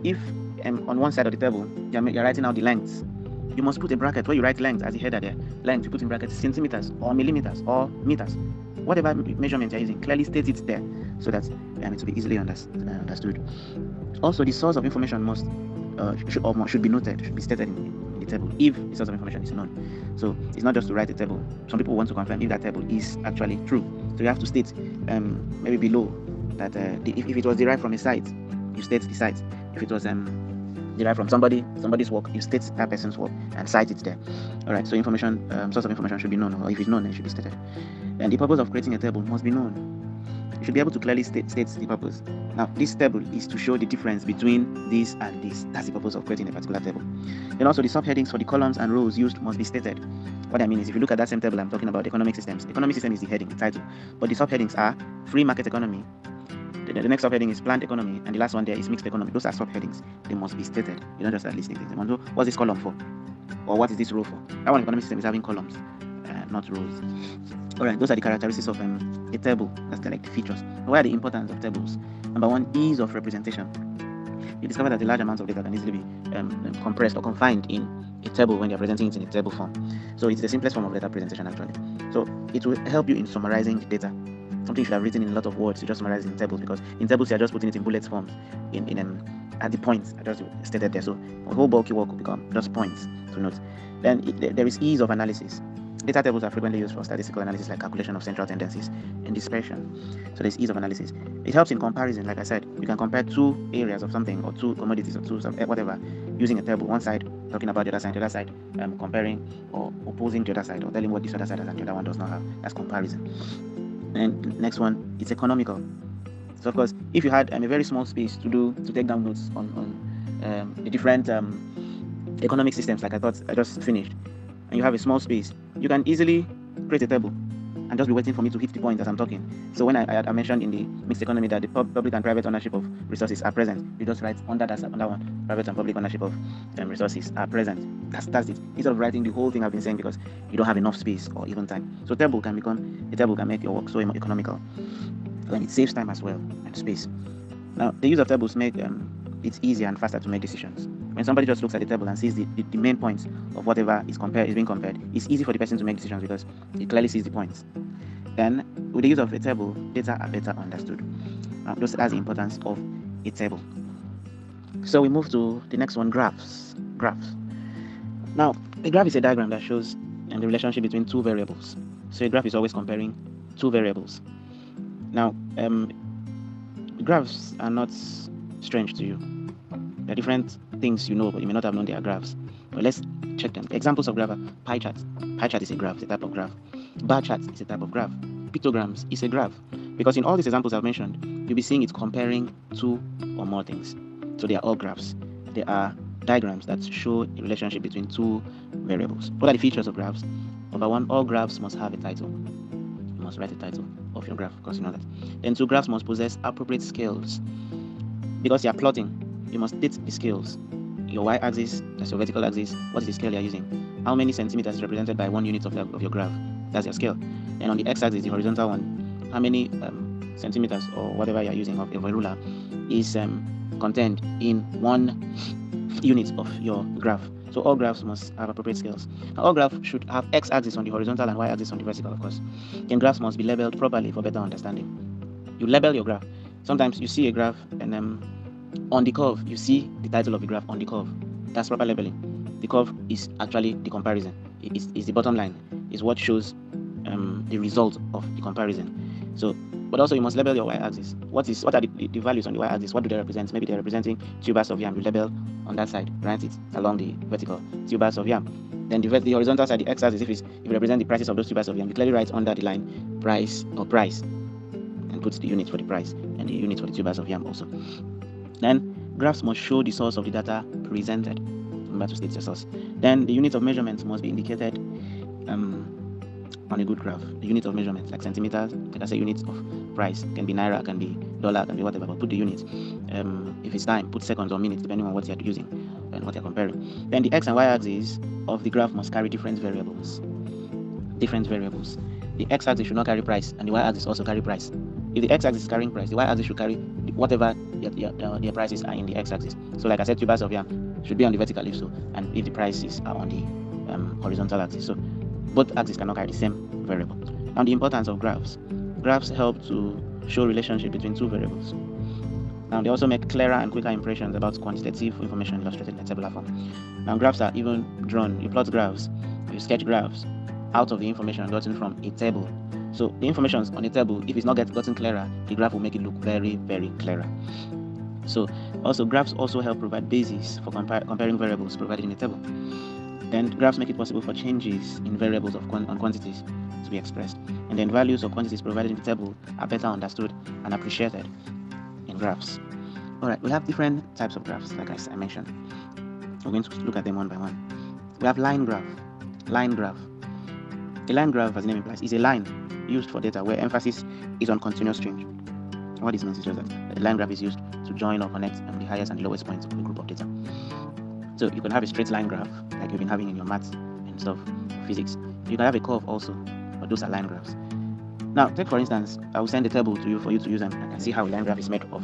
if on one side of the table you're writing out the lengths, you must put a bracket where you write length as the header there. Length you put in brackets centimeters or millimeters or meters. Whatever measurement you're using, clearly state it there so that it will be easily understood. Also, the source of information must should be noted, should be stated in the table if the source of information is known. So it's not just to write a table. Some people want to confirm if that table is actually true. So you have to state maybe below that if it was derived from a site, you state the site. If it was derived from somebody's work, you state that person's work and cite it there. All right. So information, source of information should be known, or if it's known, it should be stated. And the purpose of creating a table must be known. You should be able to clearly state the purpose. Now, this table is to show the difference between this and this. That's the purpose of creating a particular table. Then also the subheadings for the columns and rows used must be stated. What I mean is, if you look at that same table I'm talking about, economic systems. Economic system is the heading, the title, but the subheadings are free market economy. The next subheading is planned economy, and the last one there is mixed economy. Those are subheadings. They must be stated. You don't just start listing things. You want to know what's this column for, or what is this row for. That one economic system is having columns, not rows. All right, those are the characteristics of a table. That's like the features. What are the importance of tables? Number 1, ease of representation. You discover that a large amount of data can easily be compressed or confined in a table when you're presenting it in a table form. So it's the simplest form of data presentation actually. So it will help you in summarizing the data. Something you should have written in a lot of words, you just summarize it in tables, because in tables you're just putting it in bullet forms at the points I just stated there. So the whole bulky work will become just points to note. Then there is ease of analysis. Data tables are frequently used for statistical analysis, like calculation of central tendencies and dispersion. So there's ease of analysis. It helps in comparison. Like I said, you can compare 2 areas of something, or 2 commodities, or 2 whatever, using a table. One side talking about the other side comparing or opposing the other side, or telling what this other side has and the other one does not have. That's comparison. And next one, it's economical. So of course, if you had a very small space to take down notes on the different economic systems, like I just finished, and you have a small space, you can easily create a table and just be waiting for me to hit the point as I'm talking. So when I mentioned in the mixed economy that the public and private ownership of resources are present, you just write under one, private and public ownership of resources are present. That's it. Instead of writing the whole thing I've been saying, because you don't have enough space or even time. So a table can make your work so economical, and it saves time as well and space. Now, the use of tables make it easier and faster to make decisions. When somebody just looks at the table and sees the main points of whatever is being compared, it's easy for the person to make decisions because it clearly sees the points. Then, with the use of a table, data are better understood. That's the importance of a table. So we move to the next one, graphs. Now, a graph is a diagram that shows the relationship between 2 variables. So a graph is always comparing 2 variables. Now, graphs are not strange to you. There are different things you know, but you may not have known they are graphs. But let's check them. Examples of graph are pie chart. Pie chart is a graph, it's a type of graph. Bar chart is a type of graph. Pictograms is a graph. Because in all these examples I've mentioned, you'll be seeing it comparing 2 or more things. So they are all graphs. They are diagrams that show a relationship between 2 variables. What are the features of graphs? Number 1, all graphs must have a title. You must write a title of your graph, because you know that. Then 2 graphs must possess appropriate scales. Because you are plotting, you must state the scales. Your y-axis, that's your vertical axis. What is the scale you are using? How many centimeters is represented by 1 unit of your graph? That's your scale. And on the x-axis, the horizontal one, how many centimeters or whatever you are using of a ruler is contained in 1 unit of your graph. So all graphs must have appropriate scales. Now, all graphs should have x-axis on the horizontal and y-axis on the vertical, of course. Then graphs must be labeled properly for better understanding. You label your graph. Sometimes you see a graph and on the curve, you see the title of the graph on the curve. That's proper labeling. The curve is actually the comparison. It's the bottom line. It's what shows the result of the comparison. So, but also you must label your y-axis. What are the values on the y-axis? What do they represent? Maybe they're representing tubers of yam. You label on that side, write it along the vertical, tubers of yam. Then the horizontal side, the x-axis, if you represent the prices of those tubers of yam, you clearly write under the line price, and put the unit for the price and the unit for the tubers of yam also. Then Graphs must show the source of the data presented. Remember to state the source. Then the unit of measurement must be indicated on a good graph. The unit of measurement, like centimeters, like I say, units of price, can be naira, can be dollar, can be whatever, but put the units. If it's time, put seconds or minutes, depending on what you're using and what you're comparing. Then the x and y axis of the graph must carry different variables. The x-axis should not carry price, and the y-axis also carry price. If the x-axis is carrying price, the y-axis should carry whatever their prices are in the x-axis. So like I said, tubers of yam should be on the vertical if so, and if the prices are on the horizontal axis. So both axes cannot carry the same variable. Now the importance of graphs. Graphs help to show relationship between two variables. Now they also make clearer and quicker impressions about quantitative information illustrated in a tabular form. Now graphs are even drawn. You plot graphs, you sketch graphs out of the information gotten from a table. So the information on a table, if it's not gotten clearer, the graph will make it look very, very clearer. So also graphs also help provide basis for comparing variables provided in a table. Then graphs make it possible for changes in variables on quantities to be expressed. And then values of quantities provided in the table are better understood and appreciated in graphs. Alright, we have different types of graphs, like I mentioned. We're going to look at them one by one. We have line graph. A line graph, as the name implies, is a line used for data where emphasis is on continuous change. What this means is just that a line graph is used to join or connect the highest and the lowest points of a group of data. So you can have a straight line graph, like you've been having in your maths and stuff, physics. You can have a curve also, but those are line graphs. Now, take for instance, I will send a table to you for you to use, and I can see how a line graph is made of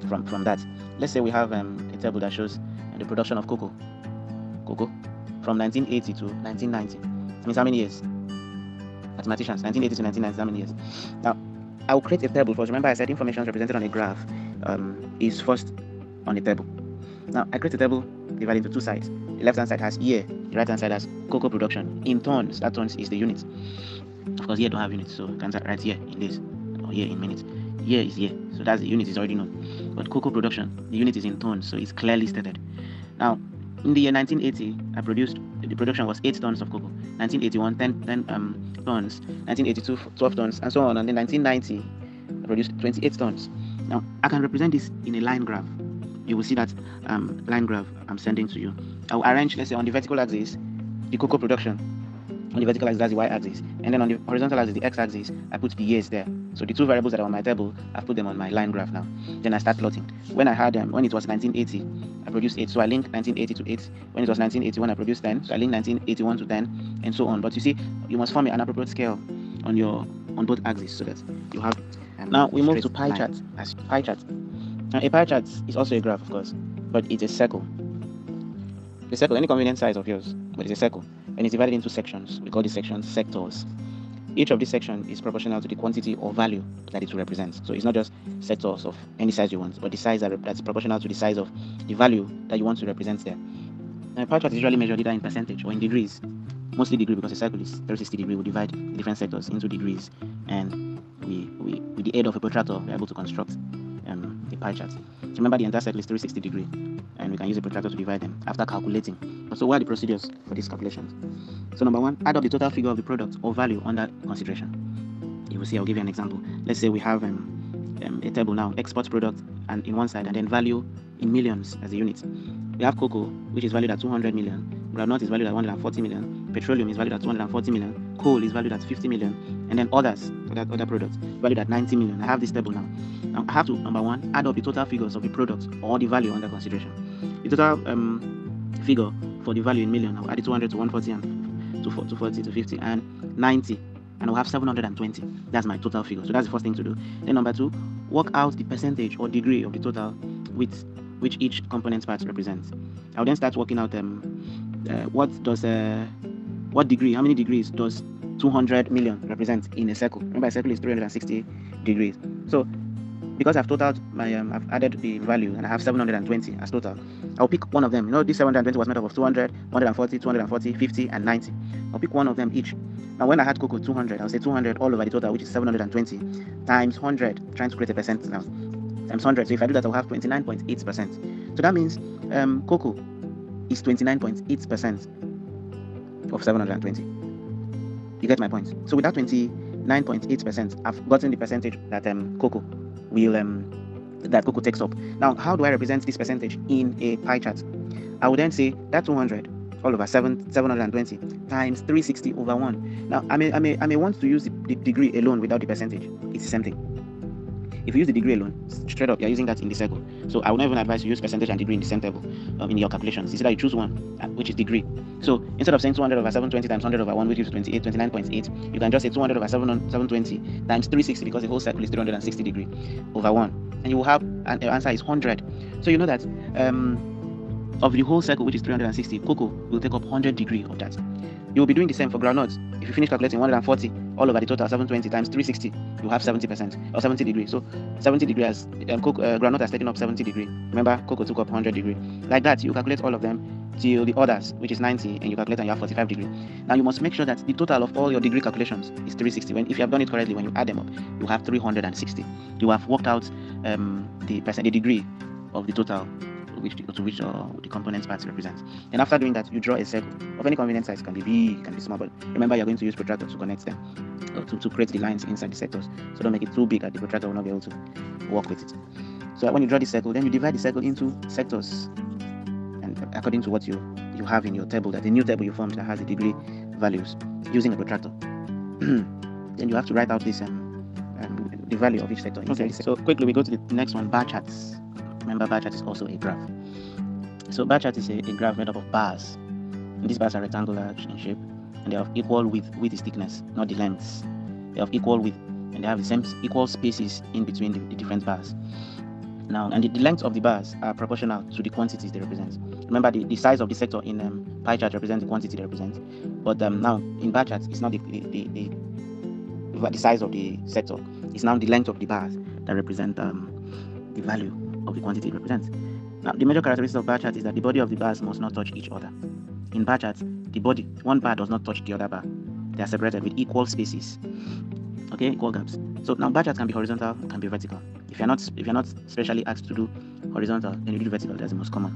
from that. Let's say we have a table that shows the production of cocoa from 1980 to 1990. That means how many years? Mathematicians, 1980 to 1990, how many years? Now, I will create a table first. Remember I said information represented on a graph is first on a table. Now, I create a table divided into two sides. The left-hand side has year, the right-hand side has cocoa production in tons. That tons is the unit. Of course, year don't have units, so I can write year in this, or year in minutes. Year is year, so that's the unit is already known. But cocoa production, the unit is in tons, so it's clearly stated. Now, in the year 1980, the production was 8 tons of cocoa. 1981, 10 tons. 1982, 12 tons, and so on. And then 1990, I produced 28 tons. Now, I can represent this in a line graph. You will see that line graph I'm sending to you. I will arrange, let's say, on the vertical axis, the cocoa production. On the vertical axis, that's the y-axis. And then on the horizontal axis, the x-axis, I put the years there. So the two variables that are on my table, I've put them on my line graph now. Then I start plotting. When it was 1980, I produced 8, so I link 1980 to 8. When it was 1981, I produced 10, so I link 1981 to 10, and so on. But you see, you must form an appropriate scale on both axes so that you have. Now we move to pie chart. Now a pie chart is also a graph, of course, but it's a circle. The circle, any convenient size of yours, but it's a circle, and it's divided into sections. We call these sections sectors. Each of these sections is proportional to the quantity or value that it represents. So it's not just sectors of any size you want, but the size that's proportional to the size of the value that you want to represent there. Now, a pie chart is usually measured either in percentage or in degrees. Mostly degree, because a circle is 360 degrees. We divide different sectors into degrees, and we with the aid of a protractor, we're able to construct a pie chart. Remember, the entire circle is 360 degrees, and we can use a protractor to divide them after calculating. So what are the procedures for these calculations? So number one, add up the total figure of the product or value under consideration. You will see, I'll give you an example. Let's say we have a table now, export product and in one side, and then value in millions as a unit. We have cocoa, which is valued at 200 million, groundnut is valued at 140 million, petroleum is valued at 240 million, coal is valued at 50 million, and then other products valued at 90 million. I have this table now. Now I have to, number one, add up the total figures of the product or the value under consideration. The total figure for the value in million, I'll add it 200 to 140 and 240 to 50 and 90, and I'll have 720. That's my total figure. So that's the first thing to do. Then number two, work out the percentage or degree of the total with which each component part represents. I'll then start working out what degree, how many degrees does 200 million represent in a circle. Remember, a circle is 360 degrees. So because I've totaled I've added the value and I have 720 as total, I'll pick one of them. You know, this 720 was made up of 200, 140, 240, 50, and 90. I'll pick one of them each. Now, when I had cocoa 200, I'll say 200 all over the total, which is 720, times 100, trying to create a percent now, times 100. So if I do that, I'll have 29.8%. So that means cocoa is 29.8% of 720. You get my point? So with that 29.8%, I've gotten the percentage that cocoa will that cocoa takes up. Now, how do I represent this percentage in a pie chart? I would then say that 200 all over 720 times 360 over 1. Now, I may want to use the degree alone without the percentage. It's the same thing. If you use the degree alone, straight up, you're using that in the circle. So I would not even advise you use percentage and degree in the same table in your calculations. Instead, you choose one, which is degree. So instead of saying 200 over 720 times 100 over 1, which gives 29.8, you can just say 200 over 720 times 360, because the whole circle is 360 degree over 1. And you will have, and your answer is 100. So you know that of the whole circle, which is 360, cocoa will take up 100 degree of that. You will be doing the same for groundnuts. If you finish calculating 140 all over the total 720 times 360, you have 70% or 70 degrees. So 70 degrees as groundnut has taken up 70 degree. Remember, cocoa took up 100 degree. Like that, you calculate all of them till the others, which is 90, and you calculate and you have 45 degree. Now you must make sure that the total of all your degree calculations is 360. If you have done it correctly, when you add them up, you have 360. You have worked out the degree of the total to which the components parts represents. And after doing that, you draw a circle of any convenient size. It can be big, it can be small, but remember you're going to use protractor to connect them, to create the lines inside the sectors. So don't make it too big that the protractor will not be able to work with it. So when you draw the circle, then you divide the circle into sectors, and according to what you have in your table, that the new table you formed that has the degree values using a protractor. Then you have to write out this the value of each sector. Okay, so quickly we go to the next one, bar charts. Remember, bar chart is also a graph. So bar chart is a graph made up of bars. And these bars are rectangular in shape, and they have equal width is thickness, not the lengths. They have equal width, and they have the same equal spaces in between the different bars. Now, and the length of the bars are proportional to the quantities they represent. Remember, the size of the sector in pie chart represents the quantity they represent. But now in bar charts, it's not the size of the sector. It's now the length of the bars that represent the value of the quantity it represents. Now, the major characteristic of bar chart is that the body of the bars must not touch each other. In bar charts, one bar does not touch the other bar. They are separated with equal spaces. Okay, equal gaps. So now bar charts can be horizontal, can be vertical. If you're not specially asked to do horizontal, then you do vertical. That's the most common.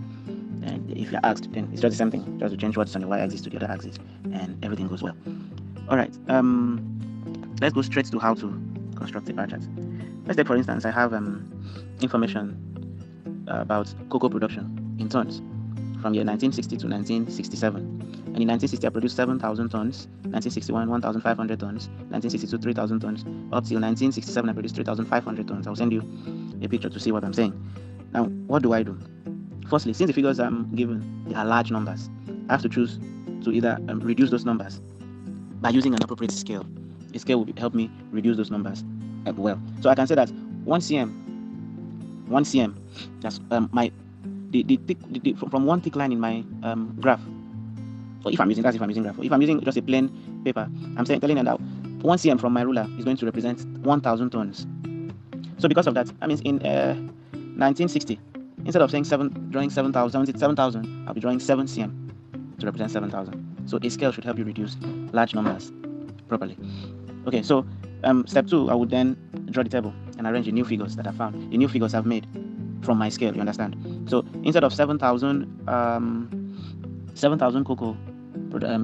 And if you're asked, then it's just the same thing. Just to change what's on the y-axis to the other axis, and everything goes well. All right. Let's go straight to how to construct a bar chart. Let's take, for instance, I have information about cocoa production in tons from year 1960 to 1967. And in 1960, I produced 7,000 tons, 1961, 1,500 tons, 1962, 3,000 tons, up till 1967, I produced 3,500 tons. I'll send you a picture to see what I'm saying. Now, what do I do? Firstly, since the figures I'm given, they are large numbers, I have to choose to either reduce those numbers by using an appropriate scale. A scale will help me reduce those numbers well. So I can say that 1 cm, that's from one thick line in my graph. So if I'm using graph, if I'm using just a plain paper, I'm telling them that 1 cm from my ruler is going to represent 1,000 tons. So because of that, that means in 1960, instead of saying drawing 7,000, I'll be drawing 7 cm to represent 7,000. So a scale should help you reduce large numbers properly. Okay, so step 2, I would then draw the table and arrange the new figures that I found. The new figures I've made from my scale, you understand? So instead of 7,000 cocoa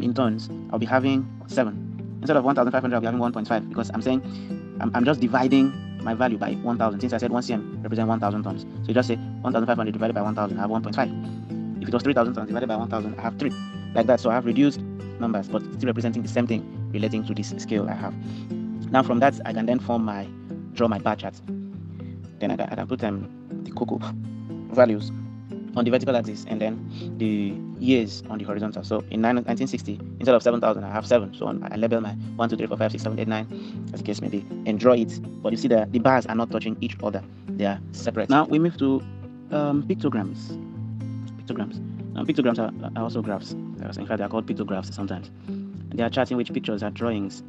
in tons, I'll be having 7. Instead of 1,500, I'll be having 1.5, because I'm saying I'm just dividing my value by 1,000. Since I said 1 cm represents 1,000 tons, so you just say 1,500 divided by 1,000, I have 1.5. If it was 3,000 tons divided by 1,000, I have 3. Like that. So I have reduced numbers, but still representing the same thing relating to this scale I have. Now from that, I can then draw my bar chart. Then I can put the cocoa values on the vertical axis and then the years on the horizontal. So in 1960, instead of 7,000, I have 7. So I label my 1, 2, 3, 4, 5, 6, 7, 8, 9, as the case may be, and draw it. But you see that the bars are not touching each other. They are separate. Now we move to pictograms. Now pictograms are also graphs. In fact, they are called pictographs sometimes. And they are charts in which pictures are drawings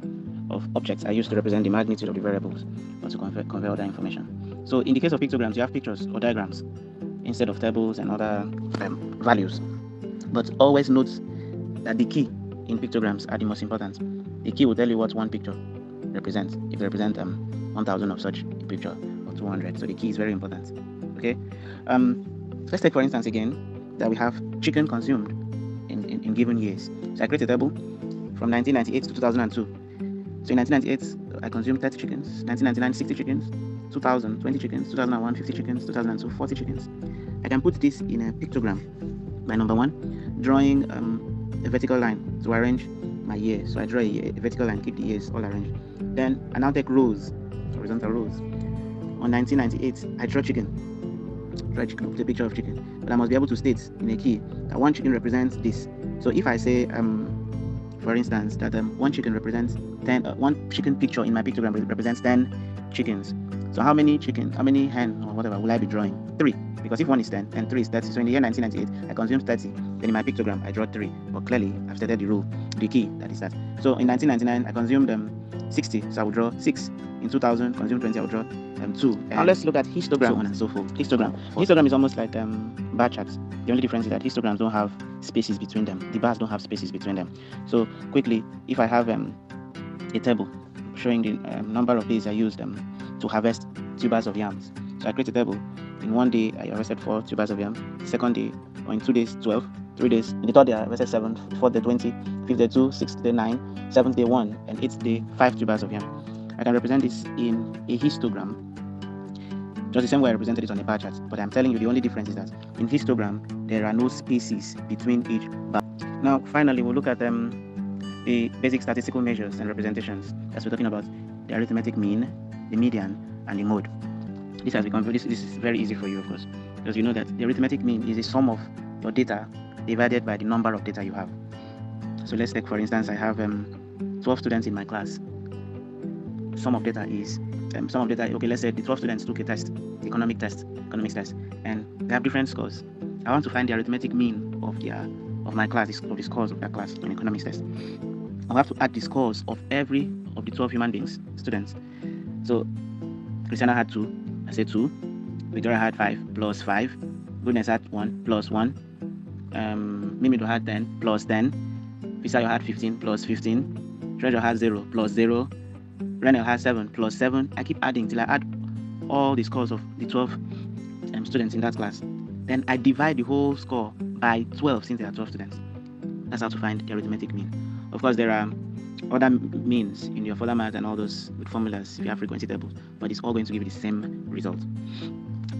of objects are used to represent the magnitude of the variables or to convey other information. So in the case of pictograms, you have pictures or diagrams instead of tables and other values. But always note that the key in pictograms are the most important. The key will tell you what one picture represents. If they represent 1,000 of such a picture or 200, so the key is very important. Okay. Let's take for instance again that we have chicken consumed in given years. So I create a table from 1998 to 2002. So in 1998, I consumed 30 chickens. 1999, 60 chickens. 2000, 20 chickens, 2001, 50 chickens, 2002, 40 chickens. I can put this in a pictogram by number 1, drawing a vertical line to arrange my years. So I draw a vertical line, keep the years all arranged. Then I now take rows, horizontal rows. On 1998, I draw chicken, put a picture of chicken. But I must be able to state in a key that one chicken represents this. So if I say, for instance, that one chicken represents 10, one chicken picture in my pictogram represents 10 chickens. So how many hen or whatever will I be drawing? 3. Because if 1 is 10 and 3 is 30, so in the year 1998, I consumed 30. Then in my pictogram, I draw 3. But clearly, I've stated the rule, the key, that is that. So in 1999, I consumed 60, so I will draw 6. In 2000, consumed 20, I will draw 2. Now let's look at histogram, so on and so forth. Histogram is almost like bar charts. The only difference is that histograms don't have spaces between them. The bars don't have spaces between them. So quickly, if I have a table showing the number of days I used to harvest tubers of yams. So I create a table. In 1 day, I harvested 4 tubers of yam. The second day, or in 2 days, 12. 3 days. In the third day, I harvested 7. Fourth day, 20. Fifth day, 2. Sixth day, 9. Seventh day, 1. And 8th day, 5 tubers of yam. I can represent this in a histogram, just the same way I represented it on a bar chart. But I'm telling you, the only difference is that in histogram, there are no spaces between each bar. Now, finally, we'll look at the basic statistical measures and representations, as we're talking about the arithmetic mean, the median, and the mode. This has become this is very easy for you, of course, because you know that the arithmetic mean is the sum of your data divided by the number of data you have. So let's take, for instance, I have 12 students in my class. Sum of data is okay, let's say the 12 students took a test, economics test, and they have different scores. I want to find the arithmetic mean of my class, of the scores of that class on economics test. I'll have to add the scores of every of the 12 human beings, students. So Christiana had 2, I said 2. Victoria had 5 plus 5. Goodness had 1 plus 1. Mimido had 10 plus 10. Fisayo had 15 plus 15. Treasure had 0 plus 0. Renel has 7 plus 7. I keep adding till I add all the scores of the 12 students in that class. Then I divide the whole score by 12 since there are 12 students. That's how to find the arithmetic mean. Of course, there are other means in your further math and all those with formulas if you have frequency tables, but it's all going to give you the same result.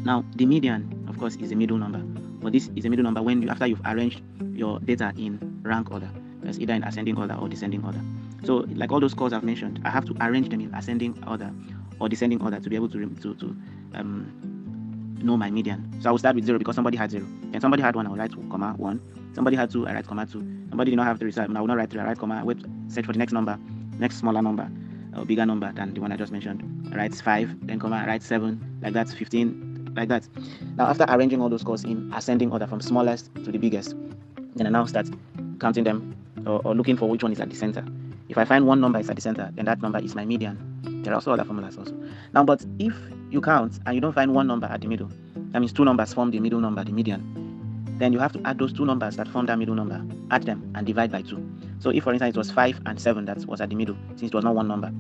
Now, the median, of course, is a middle number, but this is a middle number when after you've arranged your data in rank order, that's either in ascending order or descending order. So, like all those scores I've mentioned, I have to arrange them in ascending order or descending order to be able to know my median. So I will start with 0 because somebody had 0. And somebody had 1, I will write 1. Somebody had 2, I write 2. Somebody did not have 3, so I will not write 3, I write comma, wait, search for the next number, next smaller number, or bigger number than the one I just mentioned. I write 5, then comma, I write 7, like that, 15, like that. Now, after arranging all those scores in ascending order from smallest to the biggest, then I now start counting them or looking for which one is at the center. If I find one number is at the center, then that number is my median. There are also other formulas also. Now, but if you count and you don't find one number at the middle, that means 2 numbers form the middle number, the median. Then you have to add those 2 numbers that form that middle number, add them and divide by 2. So if, for instance, it was 5 and 7 that was at the middle, since it was not one number,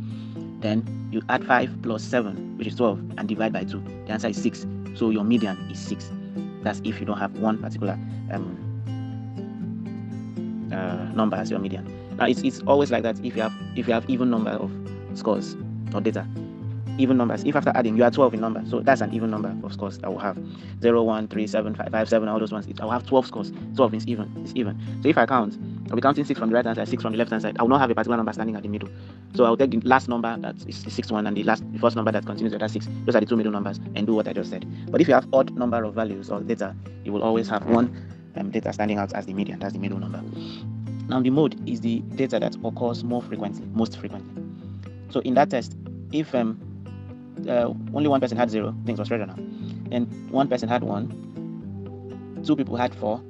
then you add 5 plus 7, which is 12, and divide by 2. The answer is 6. So your median is 6. That's if you don't have one particular number as your median. Now it's always like that if you have even number of scores or data. Even numbers, if after adding you are 12 in number, so that's an even number of scores I will have. 0, 1, 3, 7, 5, 5, 7, all those ones. I will have 12 scores. 12 is even. So if I count, I'll be counting 6 from the right hand side, 6 from the left hand side. I will not have a particular number standing at the middle. So I'll take the last number that is the 6th one and the first number that continues with that 6. Those are the 2 middle numbers and do what I just said. But if you have odd number of values or data, you will always have one data standing out as the median. That's the middle number. Now the mode is the data that occurs most frequently. So in that test, if only one person had 0, things was treasure now, and one person had 1, 2 people had 4,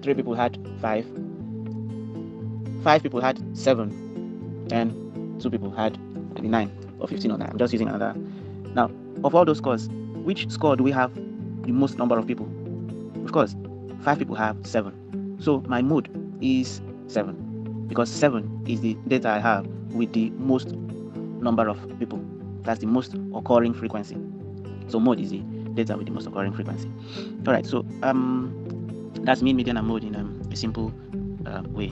3 people had 5, 5 people had 7, and 2 people had 9 or 15 or 9. I'm just using another. Now, of all those scores, which score do we have the most number of people? Of course, 5 people have 7. So my mode is 7 because 7 is the data I have with the most number of people. That's the most occurring frequency. So mode is the data with the most occurring frequency. All right, so that's mean, median, and mode in a simple way.